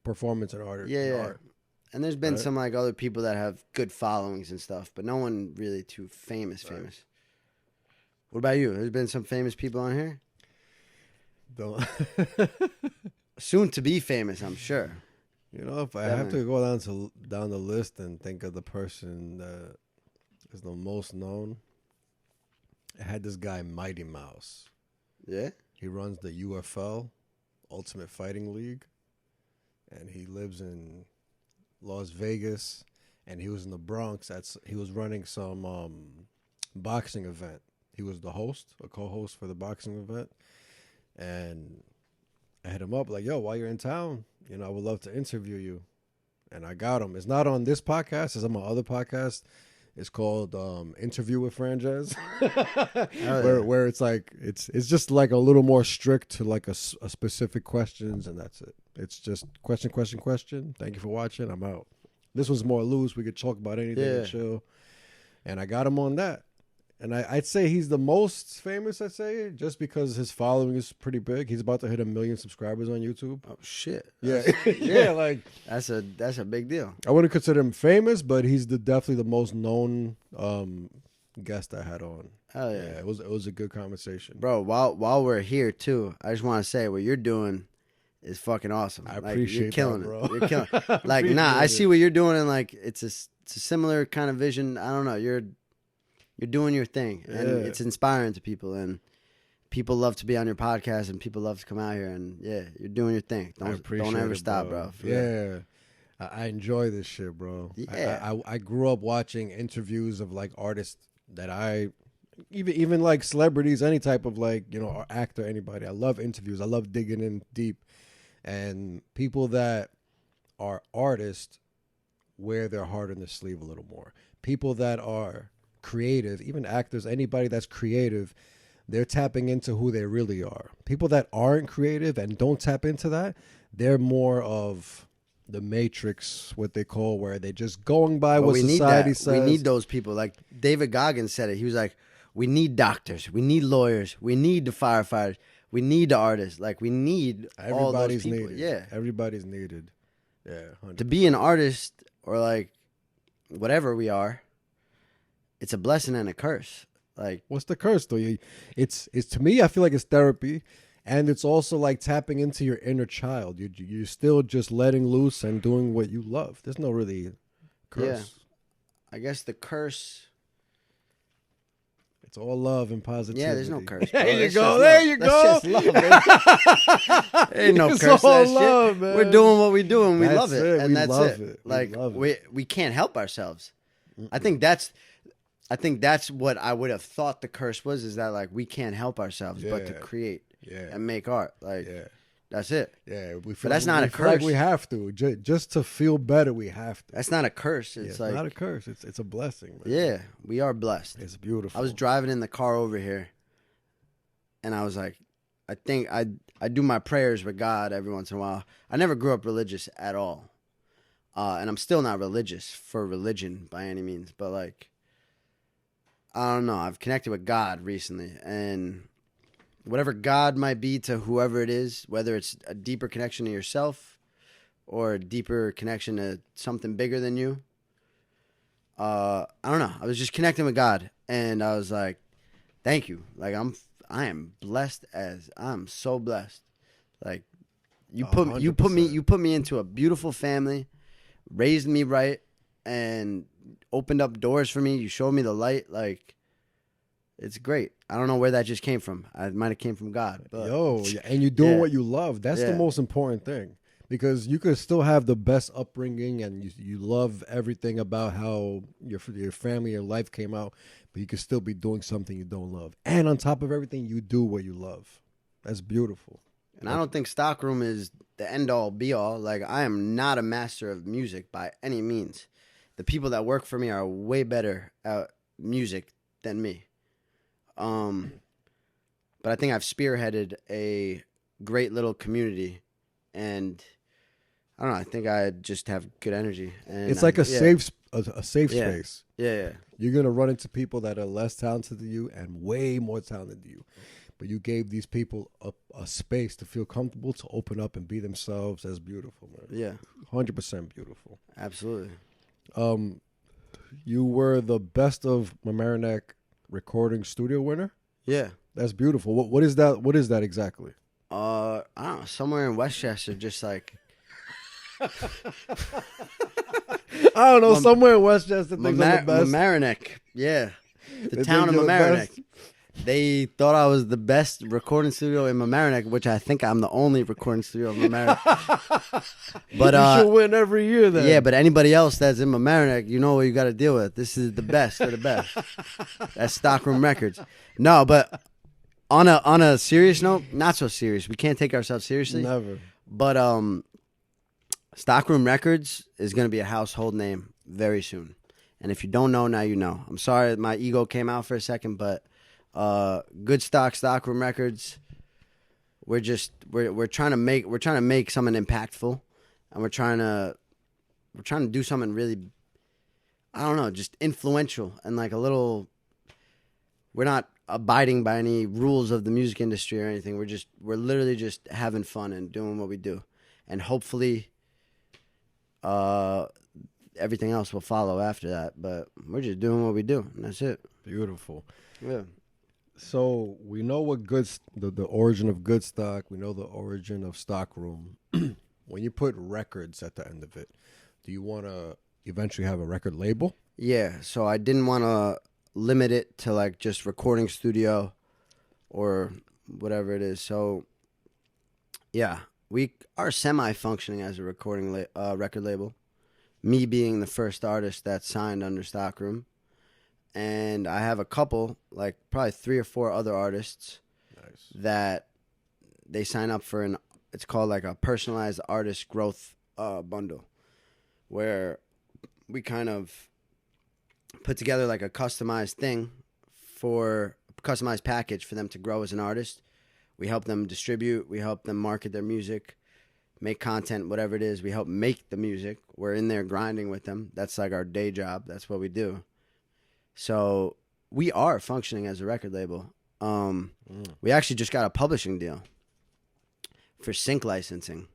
S1: performance and art.
S2: Yeah.
S1: Art.
S2: And there's been some like other people that have good followings and stuff, but no one really too famous. What about you? There's been some famous people on here? Soon to be famous, I'm sure.
S1: You know, if I have to go down the list and think of the person that is the most known, I had this guy Mighty Mouse.
S2: Yeah?
S1: He runs the UFL, Ultimate Fighting League, and he lives in Las Vegas, and he was in the Bronx. He was running some boxing event. He was the host, a co-host for the boxing event, and I hit him up like, yo, while you're in town, you know, I would love to interview you. And I got him. It's not on this podcast. It's on my other podcast. It's called Interview with Franjez, where it's like it's just like a little more strict to like a specific questions, and that's it. It's just question. Thank you for watching. I'm out. This was more loose. We could talk about anything and chill. And I got him on that. And I'd say he's the most famous, I'd say, just because his following is pretty big. He's about to hit 1 million subscribers on YouTube.
S2: Oh, shit.
S1: Yeah. Yeah, like...
S2: That's a big deal.
S1: I wouldn't consider him famous, but he's definitely the most known guest I had on.
S2: Hell yeah.
S1: It was a good conversation.
S2: Bro, while we're here, too, I just want to say what you're doing is fucking awesome.
S1: I appreciate
S2: you're killing
S1: that, bro.
S2: it. You're killing it. Like, I see what you're doing, and, like, it's a similar kind of vision. I don't know. You're doing your thing, and it's inspiring to people, and people love to be on your podcast, and people love to come out here, and you're doing your thing. Don't ever stop, bro.
S1: Yeah. I enjoy this shit, bro.
S2: Yeah.
S1: I grew up watching interviews of like artists that I even like celebrities, any type of like, you know, actor, anybody. I love interviews. I love digging in deep, and people that are artists wear their heart on their sleeve a little more. People that are creative, even actors, anybody that's creative, they're tapping into who they really are. People that aren't creative and don't tap into that, they're more of the matrix, what they call, where they're just going by what society says.
S2: We need those people. Like David Goggins said it. He was like, we need doctors, we need lawyers, we need the firefighters, we need the artists. Like we need all those people.
S1: Needed.
S2: Yeah,
S1: everybody's needed. Yeah, 100%.
S2: To be an artist or like whatever we are, it's a blessing and a curse. Like,
S1: what's the curse though? It's to me, I feel like it's therapy, and it's also like tapping into your inner child. You're still just letting loose and doing what you love. There's no really curse.
S2: Yeah. I guess the curse
S1: It's all love and positivity.
S2: Yeah, there's no curse.
S1: There you
S2: That's
S1: go. There you go.
S2: That's just love, baby. Ain't no
S1: It's
S2: curse.
S1: all
S2: That
S1: love,
S2: shit.
S1: man.
S2: We're doing what we do and we
S1: That's
S2: love it.
S1: it.
S2: And
S1: We
S2: that's
S1: love
S2: it.
S1: it. We
S2: Like
S1: love it.
S2: we can't help ourselves. I think that's what I would have thought the curse was, is that like we can't help ourselves but to create and make art. Like that's it.
S1: Yeah, we feel
S2: but that's not a
S1: feel like
S2: curse.
S1: we have to. Just to feel better, we have to.
S2: That's not a curse. It's like
S1: not a curse. It's a blessing, man.
S2: Yeah, we are blessed.
S1: It's beautiful.
S2: I was driving in the car over here, and I was like, I think I do my prayers with God every once in a while. I never grew up religious at all, and I'm still not religious for religion by any means. But like, I don't know. I've connected with God recently, and whatever God might be to whoever it is, whether it's a deeper connection to yourself or a deeper connection to something bigger than you. I don't know. I was just connecting with God, and I was like, thank you. Like I am blessed I'm so blessed. Like you put me into a beautiful family, raised me right, and opened up doors for me. You showed me the light. Like, it's great. I don't know where that just came from. It might have came from God. But,
S1: and you're doing what you love. That's the most important thing. Because you could still have the best upbringing and you love everything about how your family, your life came out, but you could still be doing something you don't love. And on top of everything, you do what you love. That's beautiful.
S2: And I don't think Stockroom is the end-all, be-all. Like, I am not a master of music by any means. The people that work for me are way better at music than me. But I think I've spearheaded a great little community, and I don't know. I think I just have good energy. And
S1: it's like a safe space.
S2: Yeah.
S1: You're gonna run into people that are less talented than you and way more talented than you, but you gave these people a space to feel comfortable, to open up and be themselves. That's beautiful, man.
S2: Yeah,
S1: 100% beautiful.
S2: Absolutely.
S1: You were the Best of Mamaroneck Recording Studio winner.
S2: Yeah,
S1: that's beautiful. What is that? What is that exactly?
S2: I don't know. Somewhere in Westchester, just like
S1: I don't know. Somewhere in Westchester, things are the best.
S2: Mamaroneck, yeah, the town of Mamaroneck. They thought I was the best recording studio in Mamaroneck, which I think I'm the only recording studio in Mamaroneck. But
S1: you should win every year then.
S2: Yeah, but anybody else that's in Mamaroneck, you know what you got to deal with. This is the best of the best. That's Stockroom Records. No, but on a serious note, not so serious. We can't take ourselves seriously.
S1: Never.
S2: But Stockroom Records is going to be a household name very soon. And if you don't know, now you know. I'm sorry my ego came out for a second, but good Stockroom Records. We're trying to make something impactful, and we're trying to do something really, I don't know, just influential and like a little. We're not abiding by any rules of the music industry or anything. We're literally just having fun and doing what we do, and hopefully, everything else will follow after that. But we're just doing what we do, and that's it.
S1: Beautiful.
S2: Yeah.
S1: So we know what the origin of Good Stock. We know the origin of Stockroom. When you put records at the end of it, do you want to eventually have a record label?
S2: Yeah. So I didn't want to limit it to like just recording studio or whatever it is. So yeah, we are semi-functioning as a recording record label. Me being the first artist that signed under Stockroom. And I have a couple, like probably 3 or 4 other artists that they sign up for it's called like a personalized artist growth bundle, where we kind of put together like a customized package for them to grow as an artist. We help them distribute, we help them market their music, make content, whatever it is. We help make the music. We're in there grinding with them. That's like our day job. That's what we do. So we are functioning as a record label. We actually just got a publishing deal for sync licensing.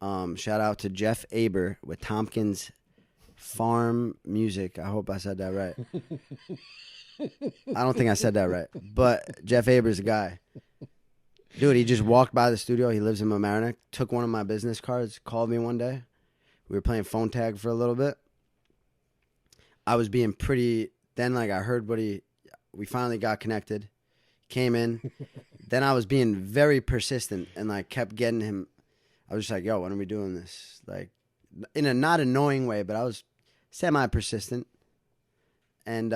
S2: Shout out to Jeff Aber with Tompkins Farm Music. I hope I said that right. I don't think I said that right. But Jeff Aber's a guy. Dude, he just walked by the studio. He lives in Mamaroneck. Took one of my business cards. Called me one day. We were playing phone tag for a little bit. I was being pretty. Then, like, I heard what we finally got connected. Came in. Then I was being very persistent and like kept getting him. I was just like, yo, when are we doing this? Like in a not annoying way, but I was semi-persistent. And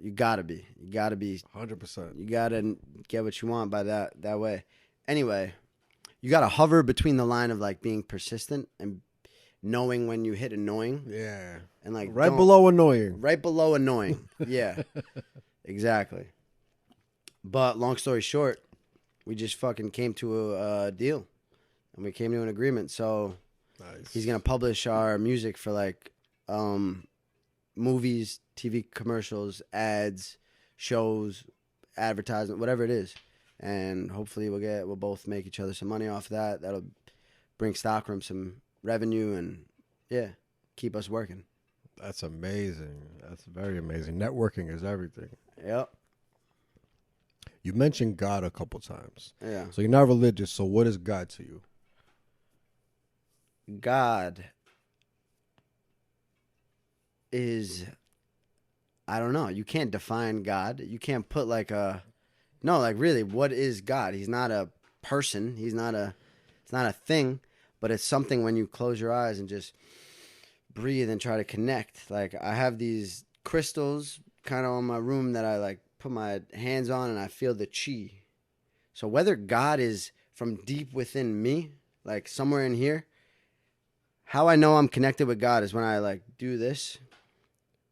S2: you gotta be
S1: 100%.
S2: You gotta get what you want by that way. Anyway, you gotta hover between the line of like being persistent and knowing when you hit annoying.
S1: Yeah.
S2: And like
S1: right below annoying.
S2: Right below annoying. Yeah. Exactly. But long story short, we just fucking came to a deal, and we came to an agreement. So
S1: nice.
S2: He's gonna publish our music for like movies, TV commercials, ads, shows, advertisement, whatever it is, and hopefully we'll both make each other some money off of that. That'll bring Stockroom some revenue and keep us working.
S1: That's amazing. That's very amazing. Networking is everything.
S2: Yep.
S1: You mentioned God a couple times.
S2: Yeah.
S1: So you're not religious. So what is God to you?
S2: God is, I don't know. You can't define God. You can't put like really, what is God? He's not a person. It's not a thing, but it's something when you close your eyes and just breathe and try to connect. Like I have these crystals kind of on my room that I like put my hands on and I feel the chi. So whether God is from deep within me, like somewhere in here, how I know I'm connected with God is when I like do this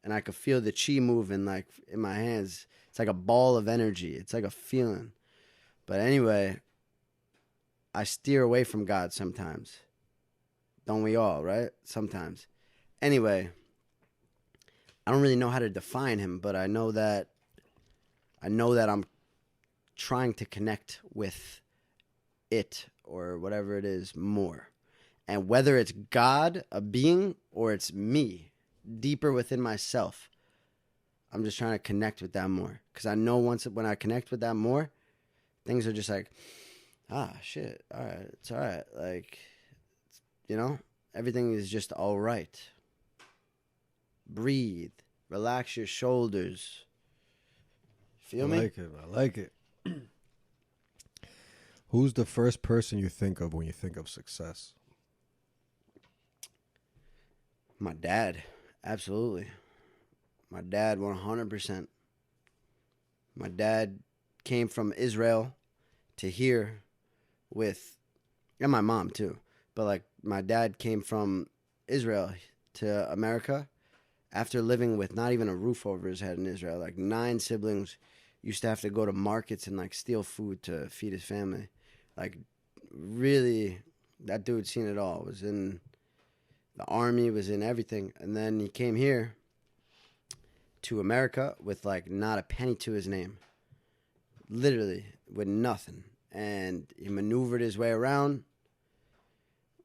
S2: and I could feel the chi moving like in my hands. It's like a ball of energy. It's like a feeling. But anyway, I steer away from God sometimes. Don't we all, right? Sometimes. Anyway, I don't really know how to define him, but I know that I'm trying to connect with it or whatever it is more. And whether it's God, a being, or it's me, deeper within myself, I'm just trying to connect with that more. Because I know when I connect with that more, things are just like, shit, all right, it's all right. Like, everything is just all right. Breathe. Relax your shoulders. Feel me?
S1: I like it. Who's the first person you think of when you think of success?
S2: My dad. Absolutely. My dad, 100%. My dad came from Israel to here and my mom too. But like my dad came from Israel to America after living with not even a roof over his head in Israel. Like 9 siblings, used to have to go to markets and like steal food to feed his family. Like really, that dude seen it all. Was in the army, was in everything. And then he came here to America with like not a penny to his name. Literally with nothing. And he maneuvered his way around,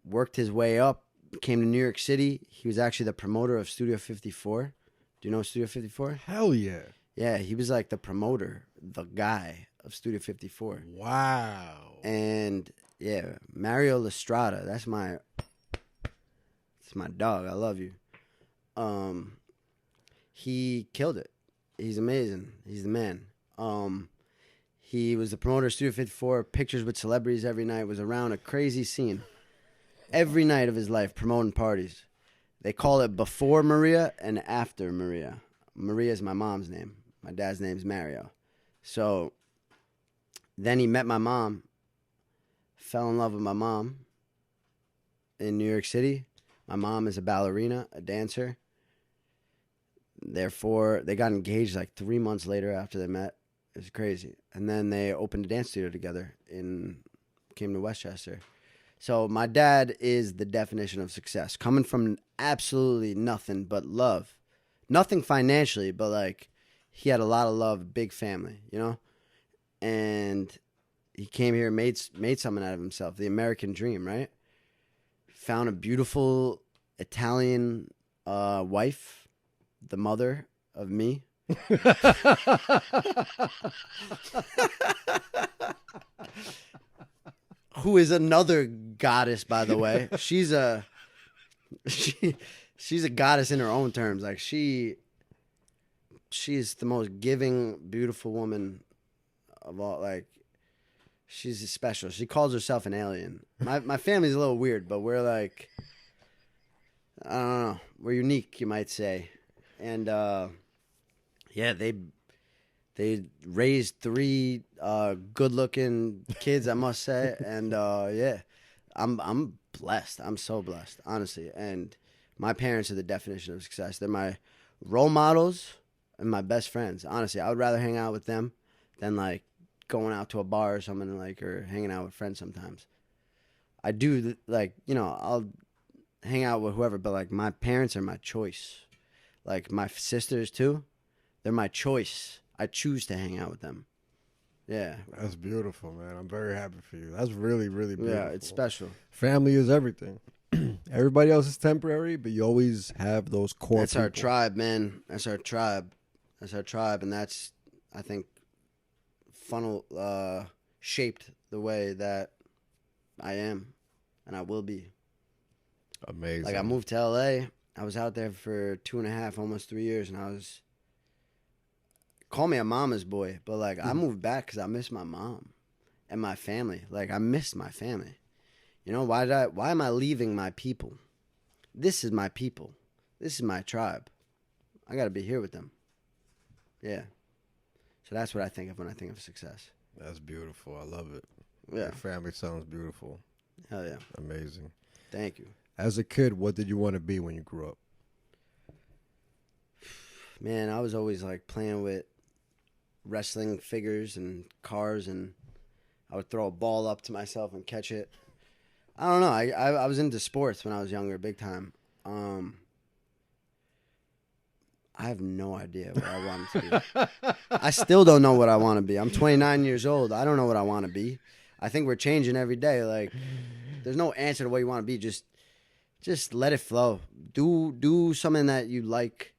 S2: worked his way up, came to New York City. He was actually the promoter of Studio 54. Do you know Studio 54?
S1: Hell yeah.
S2: Yeah, he was like the promoter, the guy of Studio 54.
S1: Wow.
S2: And yeah, Mario Lestrada, that's my dog. I love you. He killed it. He's amazing. He's the man. He was the promoter of Studio 54, pictures with celebrities every night, was around a crazy scene. Every night of his life, promoting parties. They call it before Maria and after Maria. Maria is my mom's name. My dad's name's Mario. So then he met my mom, fell in love with my mom in New York City. My mom is a ballerina, a dancer. Therefore, they got engaged like 3 months later after they met. It was crazy. And then they opened a dance studio together came to Westchester. So my dad is the definition of success. Coming from absolutely nothing but love. Nothing financially, but like he had a lot of love, big family, And he came here, made something out of himself. The American dream, right? Found a beautiful Italian wife, the mother of me. Who is another goddess, by the way. She's a goddess in her own terms. Like she she's the most giving, beautiful woman of all. Like, she's special. She calls herself an alien. My family's a little weird, but we're like, I don't know, we're unique, you might say. And yeah, they raised 3 good-looking kids, I must say. And yeah, I'm blessed. I'm so blessed, honestly. And my parents are the definition of success. They're my role models and my best friends. Honestly, I would rather hang out with them than like going out to a bar or something, like, or hanging out with friends sometimes. I do, like, you know, I'll hang out with whoever, but like my parents are my choice. Like my sisters too, they're my choice. I choose to hang out with them. Yeah.
S1: That's beautiful, man. I'm very happy for you. That's really, really beautiful.
S2: Yeah, it's special.
S1: Family is everything. Everybody else is temporary, but you always have those core
S2: That's
S1: people.
S2: our tribe, man. That's our tribe. That's our tribe, and that's, I think, shaped the way that I am and I will be.
S1: Amazing.
S2: Like, I moved to LA. I was out there for 2.5, almost 3 years, and I was, call me a mama's boy, but like I moved back because I miss my mom and my family. Like, I missed my family. You know, why am I leaving my people? This is my people. This is my tribe. I got to be here with them. Yeah. So that's what I think of when I think of success.
S1: That's beautiful. I love it.
S2: Yeah.
S1: Your family sounds beautiful.
S2: Hell yeah.
S1: Amazing.
S2: Thank you.
S1: As a kid, what did you want to be when you grew up?
S2: Man, I was always like playing with wrestling figures and cars, and I would throw a ball up to myself and catch it. I don't know. I was into sports when I was younger, big time. I have no idea what I wanted to be. I still don't know what I want to be. I'm 29 years old. I don't know what I want to be. I think we're changing every day. Like, there's no answer to what you want to be. Just let it flow. Do something that you like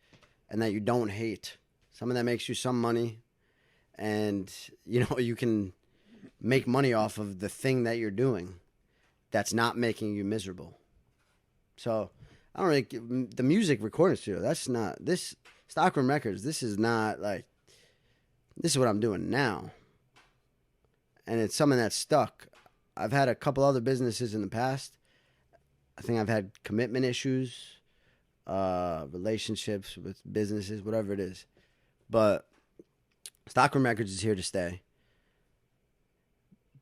S2: and that you don't hate. Something that makes you some money, and you know you can make money off of the thing that you're doing that's not making you miserable. So I don't really, the music recording studio, that's not, this Stockroom Records, this is not like, this is what I'm doing now. And it's something that's stuck. I've had a couple other businesses in the past. I think I've had commitment issues, relationships with businesses, whatever it is. But Stockroom Records is here to stay.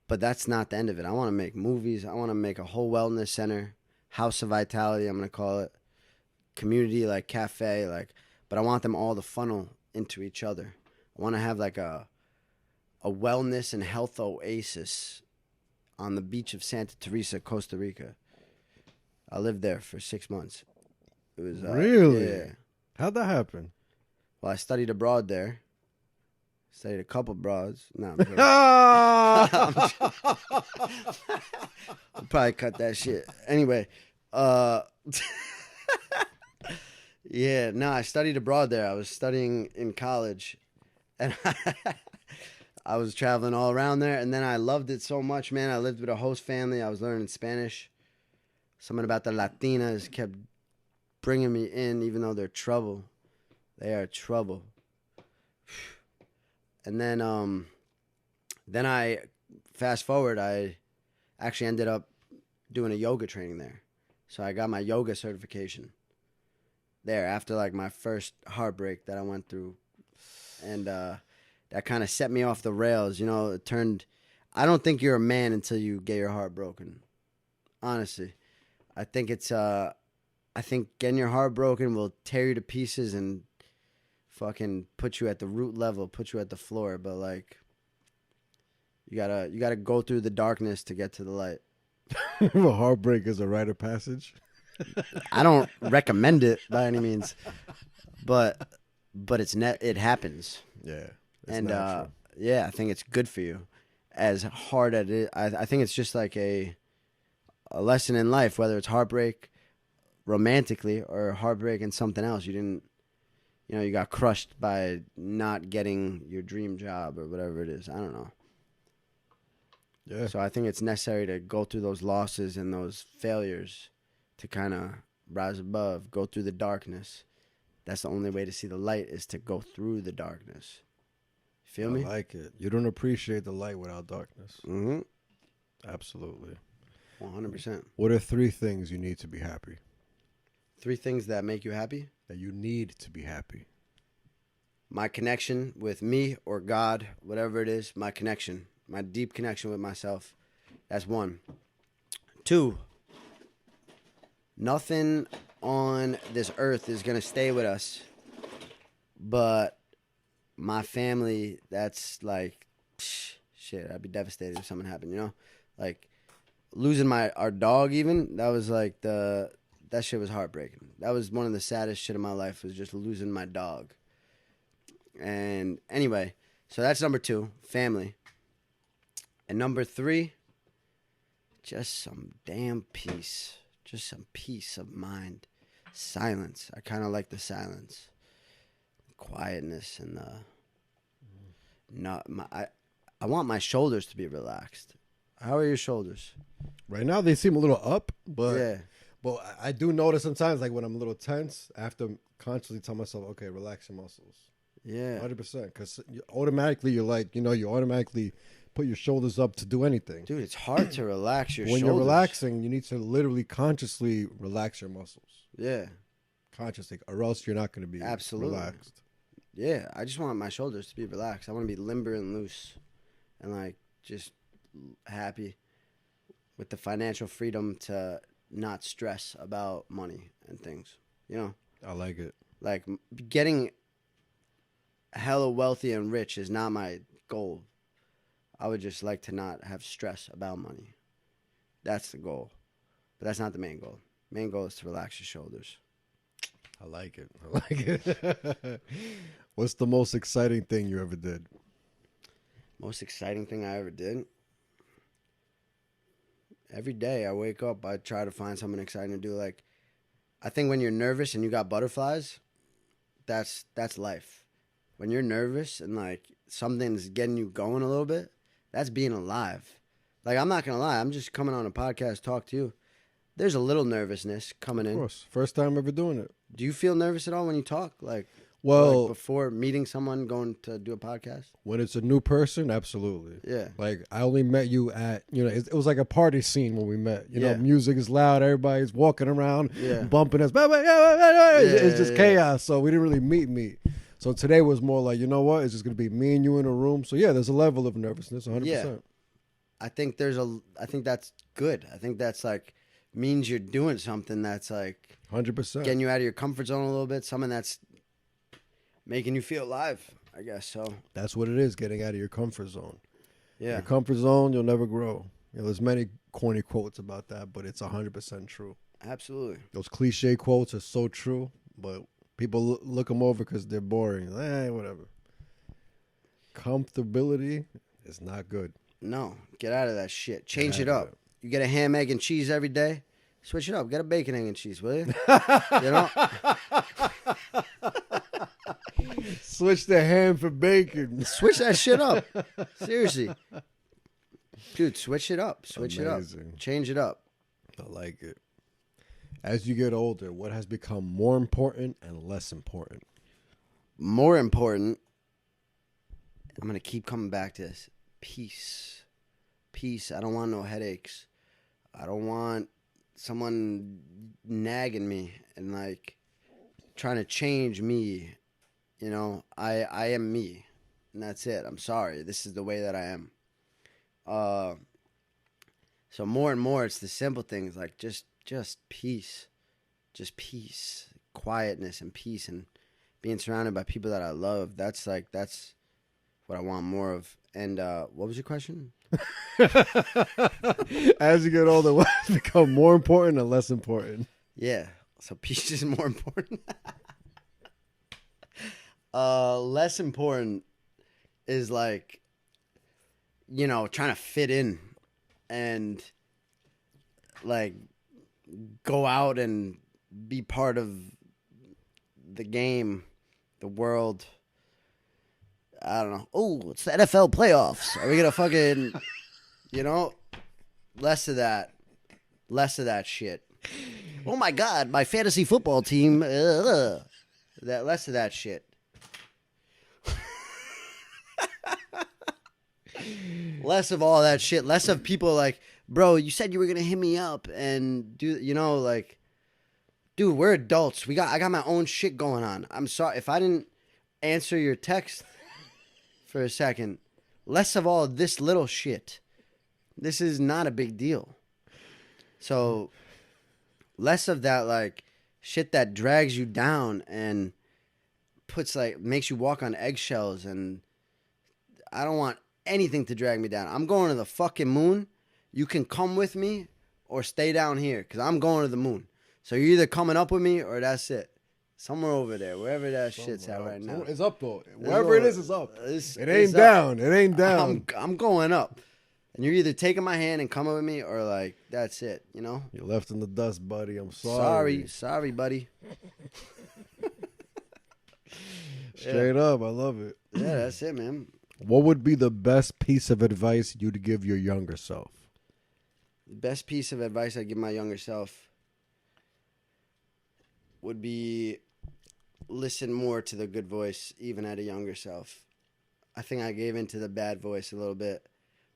S2: But that's not the end of it. I want to make movies. I want to make a whole wellness center, House of Vitality, I'm going to call it, community, like cafe, like, but I want them all to funnel into each other. I want to have like a wellness and health oasis on the beach of Santa Teresa, Costa Rica. I lived there for 6 months. It was
S1: really?
S2: Yeah.
S1: How'd that happen?
S2: Well, I studied abroad there. Studied a couple broads. No,
S1: Ah!
S2: I'll probably cut that shit. Anyway, yeah, no, I studied abroad there. I was studying in college, and I was traveling all around there, and then I loved it so much, man. I lived with a host family. I was learning Spanish. Something about the Latinas kept bringing me in, even though they're trouble. They are trouble. And then I, fast forward, I actually ended up doing a yoga training there. So I got my yoga certification there after like my first heartbreak that I went through. And that kind of set me off the rails. You know, it turned, I don't think you're a man until you get your heart broken. Honestly. I think getting your heart broken will tear you to pieces and fucking put you at the root level, put you at the floor, but like you gotta go through the darkness to get to the light.
S1: Well, heartbreak is a rite of passage.
S2: I don't recommend it by any means, but it happens.
S1: Yeah,
S2: and yeah, I think it's good for you. As hard as it, I think it's just like a lesson in life, whether it's heartbreak romantically or heartbreak and something else. You got crushed by not getting your dream job or whatever it is. I don't know.
S1: Yeah.
S2: So I think it's necessary to go through those losses and those failures to kind of rise above, go through the darkness. that's the only way to see the light is to go through the darkness. Feel me?
S1: I like it. You don't appreciate the light without darkness.
S2: Mm-hmm.
S1: Absolutely.
S2: 100%.
S1: What are 3 things you need to be happy?
S2: 3 things that make you happy?
S1: That you need to be happy.
S2: My connection with me or God, whatever it is, my connection, my deep connection with myself. That's 1. 2, nothing on this earth is going to stay with us, but my family, that's like, shit, I'd be devastated if something happened, you know? Like, losing our dog even, that was like that shit was heartbreaking. That was one of the saddest shit in my life, was just losing my dog. And anyway, so that's number 2, family. And number 3, just some damn peace. Just some peace of mind. Silence. I kind of like the silence. Quietness and I want my shoulders to be relaxed. How are your shoulders?
S1: Right now they seem a little up, but
S2: Yeah.
S1: But I do notice sometimes, like when I'm a little tense, I have to consciously tell myself, okay, relax your muscles.
S2: Yeah.
S1: 100%. Because automatically you're like, you automatically put your shoulders up to do anything.
S2: Dude, it's hard to relax your
S1: when
S2: shoulders.
S1: you're relaxing, you need to literally consciously relax your muscles.
S2: Yeah.
S1: Consciously, or else you're not going to be relaxed.
S2: Yeah, I just want my shoulders to be relaxed. I want to be limber and loose and like just happy with the financial freedom to not stress about money and things,
S1: I like it.
S2: Like getting hella wealthy and rich is not my goal. I would just like to not have stress about money. That's the goal. But that's not the main goal. Main goal is to relax your shoulders.
S1: I like it. I like it. What's the most exciting thing you ever did?
S2: Most exciting thing I ever did? Every day I wake up, I try to find something exciting to do. Like, I think when you're nervous and you got butterflies, that's life. When you're nervous and like something's getting you going a little bit, that's being alive. Like, I'm not going to lie. I'm just coming on a podcast, talk to you. There's a little nervousness coming in.
S1: Of course. First time ever doing it.
S2: Do you feel nervous at all when you talk? Like before meeting someone, going to do a podcast?
S1: When it's a new person, absolutely.
S2: Yeah.
S1: Like, I only met you at, it was like a party scene when we met.
S2: Yeah.
S1: Music is loud. Everybody's walking around,
S2: Yeah.
S1: bumping us. It's just chaos. So we didn't really meet. So today was more like, you know what? It's just going to be me and you in a room. So, yeah, there's a level of nervousness, 100%.
S2: Yeah. I think that's good. I think that's like means you're doing something that's like
S1: 100%
S2: getting you out of your comfort zone a little bit, something that's making you feel alive, I guess. So
S1: that's what it is, getting out of your comfort zone.
S2: Yeah.
S1: Your comfort zone, you'll never grow. There's many corny quotes about that, but it's 100% true.
S2: Absolutely.
S1: Those cliche quotes are so true, but people look them over because they're boring. Whatever. Comfortability is not good.
S2: No, get out of that shit. Change it up. You get a ham, egg, and cheese every day. Switch it up. Get a bacon, egg, and cheese, will you?
S1: Switch the ham for bacon.
S2: Switch that shit up. Seriously. Dude, switch it up. Switch
S1: Amazing.
S2: it up. Change it up.
S1: I like it. As you get older, what has become more important and less important?
S2: More important, I'm going to keep coming back to this. Peace. Peace. I don't want no headaches. I don't want someone nagging me and like trying to change me. I am me, and that's it. I'm sorry. This is the way that I am. So more and more, it's the simple things like just peace, just peace, quietness, and peace, and being surrounded by people that I love. That's what I want more of. And what was your question?
S1: As you get older, what has become more important and less important?
S2: Yeah. So peace is more important. Less important is like, trying to fit in and like go out and be part of the game, the world. I don't know. Oh, it's the NFL playoffs. Are we going to fucking, less of that. Less of that shit. Oh my God, my fantasy football team. Less of that shit. Less of all that shit. Less of people like, bro, you said you were gonna hit me up and do, like, dude, we're adults. I got my own shit going on. I'm sorry if I didn't answer your text for a second. Less of all this little shit. This is not a big deal. So less of that like shit that drags you down and makes you walk on eggshells, and I don't want anything to drag me down. I'm going to the fucking moon. You can come with me or stay down here because I'm going to the moon. So you're either coming up with me or that's it. Somewhere over there, wherever that shit's at right now.
S1: It's up though. Wherever it is, it's up. It ain't down.
S2: Up.
S1: It ain't down.
S2: I'm going up. And you're either taking my hand and coming with me or like, that's it, You're
S1: left in the dust, buddy. I'm sorry.
S2: Sorry, buddy.
S1: Straight up. I love it.
S2: Yeah, that's it, man.
S1: What would be the best piece of advice you'd give your younger self?
S2: The best piece of advice I'd give my younger self would be listen more to the good voice, even at a younger self. I think I gave into the bad voice a little bit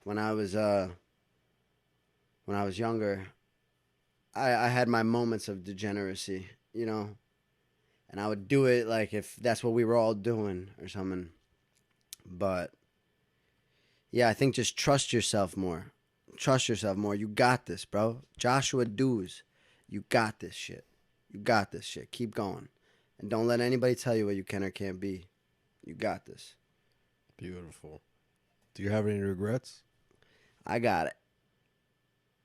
S2: when I was younger. I had my moments of degeneracy, and I would do it like if that's what we were all doing or something. But yeah, I think just trust yourself more. Trust yourself more. You got this, bro. Joshua Dooz, you got this shit. You got this shit. Keep going. And don't let anybody tell you what you can or can't be. You got this.
S1: Beautiful. Do you have any regrets?
S2: I got it.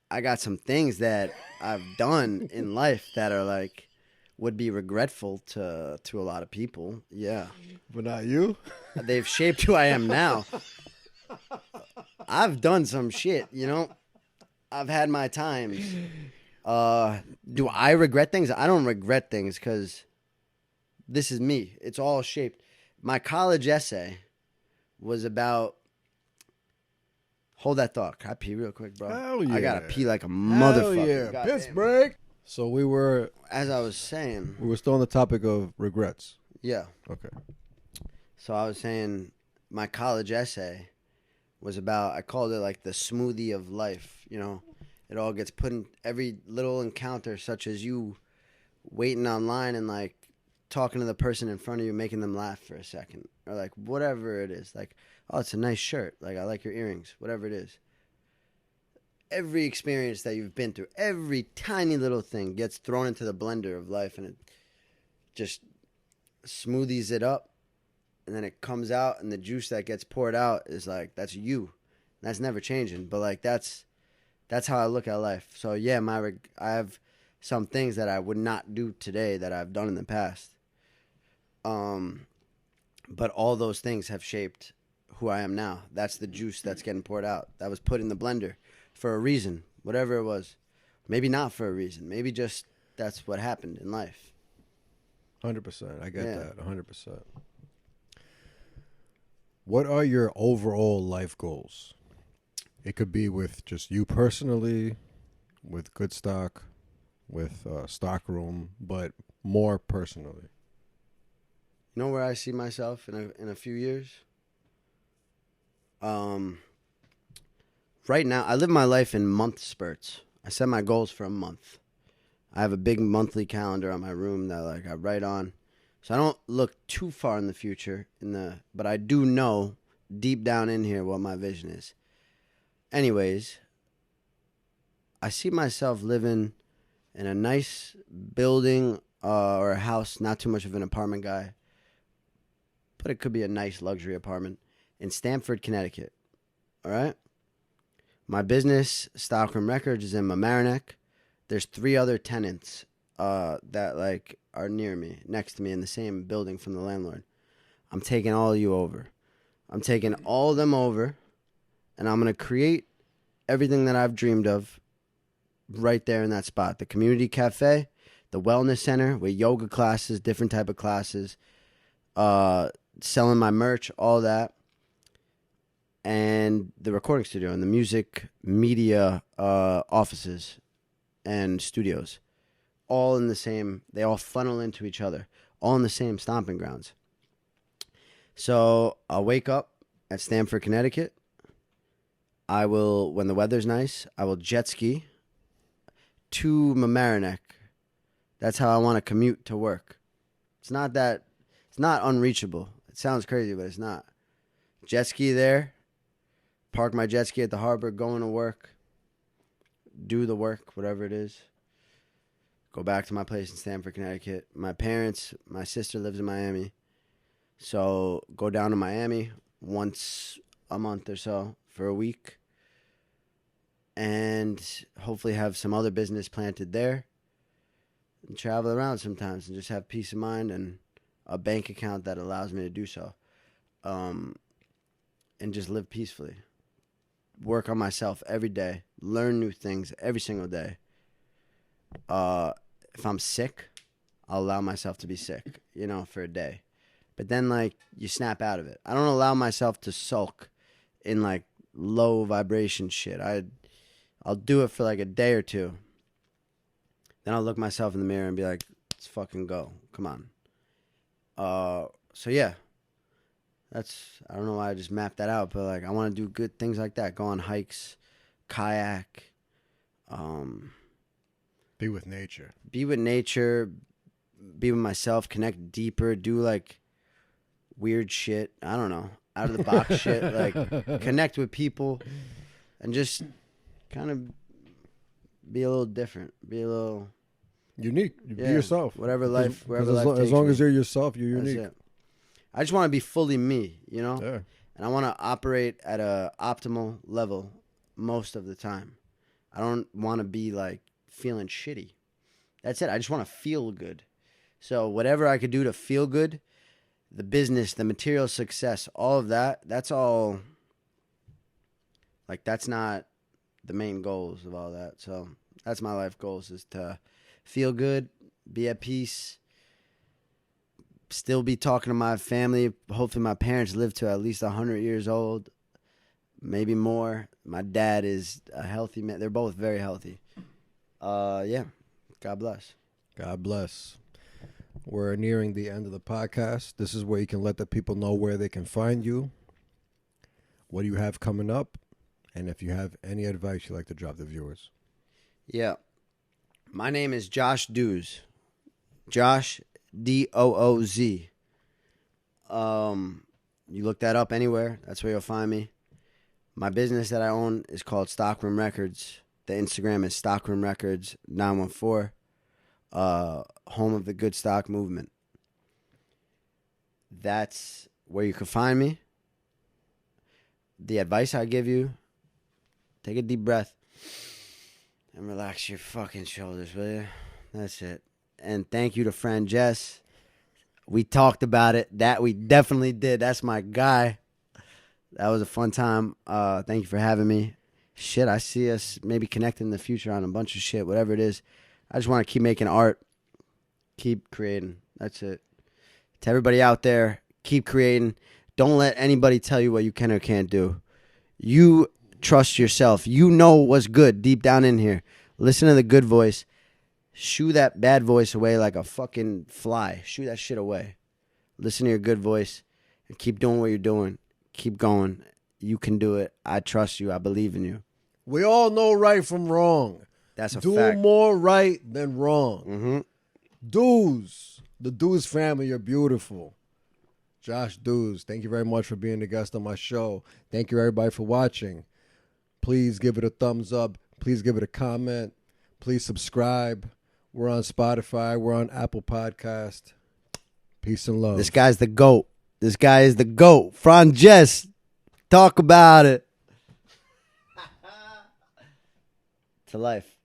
S2: I got some things that I've done in life that are like, would be regretful to a lot of people. Yeah.
S1: But not you?
S2: They've shaped who I am now. I've done some shit, I've had my times. Do I regret things? I don't regret things because this is me. It's all shaped. My college essay was about... Hold that thought. Can I pee real quick, bro?
S1: Hell yeah.
S2: I gotta pee like a motherfucker.
S1: Hell yeah.
S2: God
S1: Piss
S2: damn.
S1: break. So we were...
S2: As I was saying...
S1: We were still on the topic of regrets.
S2: Yeah.
S1: Okay.
S2: So I was saying my college essay was about... I called it like the smoothie of life, It all gets put in every little encounter, such as you waiting online and like talking to the person in front of you, making them laugh for a second. Or like whatever it is. Like, oh, it's a nice shirt. Like, I like your earrings. Whatever it is. Every experience that you've been through, every tiny little thing gets thrown into the blender of life, and it just smoothies it up, and then it comes out, and the juice that gets poured out is like, that's you. That's never changing. But like, that's how I look at life. So yeah, I have some things that I would not do today that I've done in the past. But all those things have shaped who I am now. That's the juice that's getting poured out. That was put in the blender for a reason, whatever it was. Maybe not for a reason. Maybe just that's what happened in life.
S1: 100%. I get that. 100%. What are your overall life goals? It could be with just you personally, with Good Stock, with Stockroom, but more personally.
S2: You know where I see myself in a few years? Right now, I live my life in month spurts. I set my goals for a month. I have a big monthly calendar on my room that like I write on. So I don't look too far in the future but I do know deep down in here what my vision is. Anyways, I see myself living in a nice building or a house, not too much of an apartment guy, but it could be a nice luxury apartment in Stamford, Connecticut. All right? My business, Stockroom Records, is in Mamaroneck. There's 3 other tenants that like are near me, next to me in the same building from the landlord. I'm taking all of you over. I'm taking all of them over, and I'm going to create everything that I've dreamed of right there in that spot. The community cafe, the wellness center with yoga classes, different type of classes, selling my merch, all that. And the recording studio and the music media offices and studios. All in the same, they all funnel into each other. all in the same stomping grounds. So I'll wake up at Stamford, Connecticut. I will, when the weather's nice, I will jet ski to Mamaroneck. That's how I want to commute to work. It's not unreachable. It sounds crazy, but it's not. Jet ski there, park my jet ski at the harbor, going to work, do the work, whatever it is. Go back to my place in Stamford, Connecticut. My sister lives in Miami. So go down to Miami once a month or so for a week. And hopefully have some other business planted there. And travel around sometimes and just have peace of mind and a bank account that allows me to do so. And just live peacefully. Work on myself every day. Learn new things every single day. If I'm sick, I'll allow myself to be sick, for a day. But then, you snap out of it. I don't allow myself to sulk in, low vibration shit. I'll do it for, a day or two. Then I'll look myself in the mirror and be like, let's fucking go. Come on. So, yeah. I don't know why I just mapped that out, but, I want to do good things like that. Go on hikes, kayak,
S1: be with nature.
S2: Be with nature. Be with myself. Connect deeper. Do weird shit. I don't know. Out of the box shit. Connect with people. And just kind of be a little different. Be a little
S1: unique. Be yourself.
S2: Wherever life
S1: as long as you're yourself, you're unique.
S2: That's it. I just want to be fully me,
S1: Yeah.
S2: And I want to operate at a optimal level most of the time. I don't want to be feeling shitty. That's it. I just want to feel good. So whatever I could do to feel good, the business, the material success, all of that, that's all, that's not the main goals of all that. So that's my life goals, is to feel good, be at peace, still be talking to my family. Hopefully my parents live to at least 100 years old, maybe more. My dad is a healthy man. They're both very healthy. Yeah. God bless.
S1: God bless. We're nearing the end of the podcast. This is where you can let the people know where they can find you, what do you have coming up, and if you have any advice you'd like to drop the viewers.
S2: Yeah. My name is Josh Dooz. Josh, Dooz. You look that up anywhere. That's where you'll find me. My business that I own is called Stockroom Records. The Instagram is Stockroom Records 914. Home of the good stock movement. That's where you can find me. The advice I give you, take a deep breath and relax your fucking shoulders, will you? That's it. And thank you to Franjez. We talked about it. That we definitely did. That's my guy. That was a fun time. Thank you for having me. Shit, I see us maybe connecting in the future on a bunch of shit, whatever it is. I just want to keep making art. Keep creating. That's it. To everybody out there, keep creating. Don't let anybody tell you what you can or can't do. You trust yourself. You know what's good deep down in here. Listen to the good voice. Shoo that bad voice away like a fucking fly. Shoo that shit away. Listen to your good voice and keep doing what you're doing. Keep going. You can do it. I trust you. I believe in you.
S1: We all know right from wrong.
S2: That's a
S1: Do
S2: fact.
S1: more right than wrong.
S2: Mm-hmm.
S1: Dooz. The Dooz family, you're beautiful. Josh Dooz, thank you very much for being the guest on my show. Thank you, everybody, for watching. Please give it a thumbs up. Please give it a comment. Please subscribe. We're on Spotify. We're on Apple Podcast. Peace and love.
S2: This guy's the GOAT. This guy is the GOAT. Franjez. Talk about it. To life.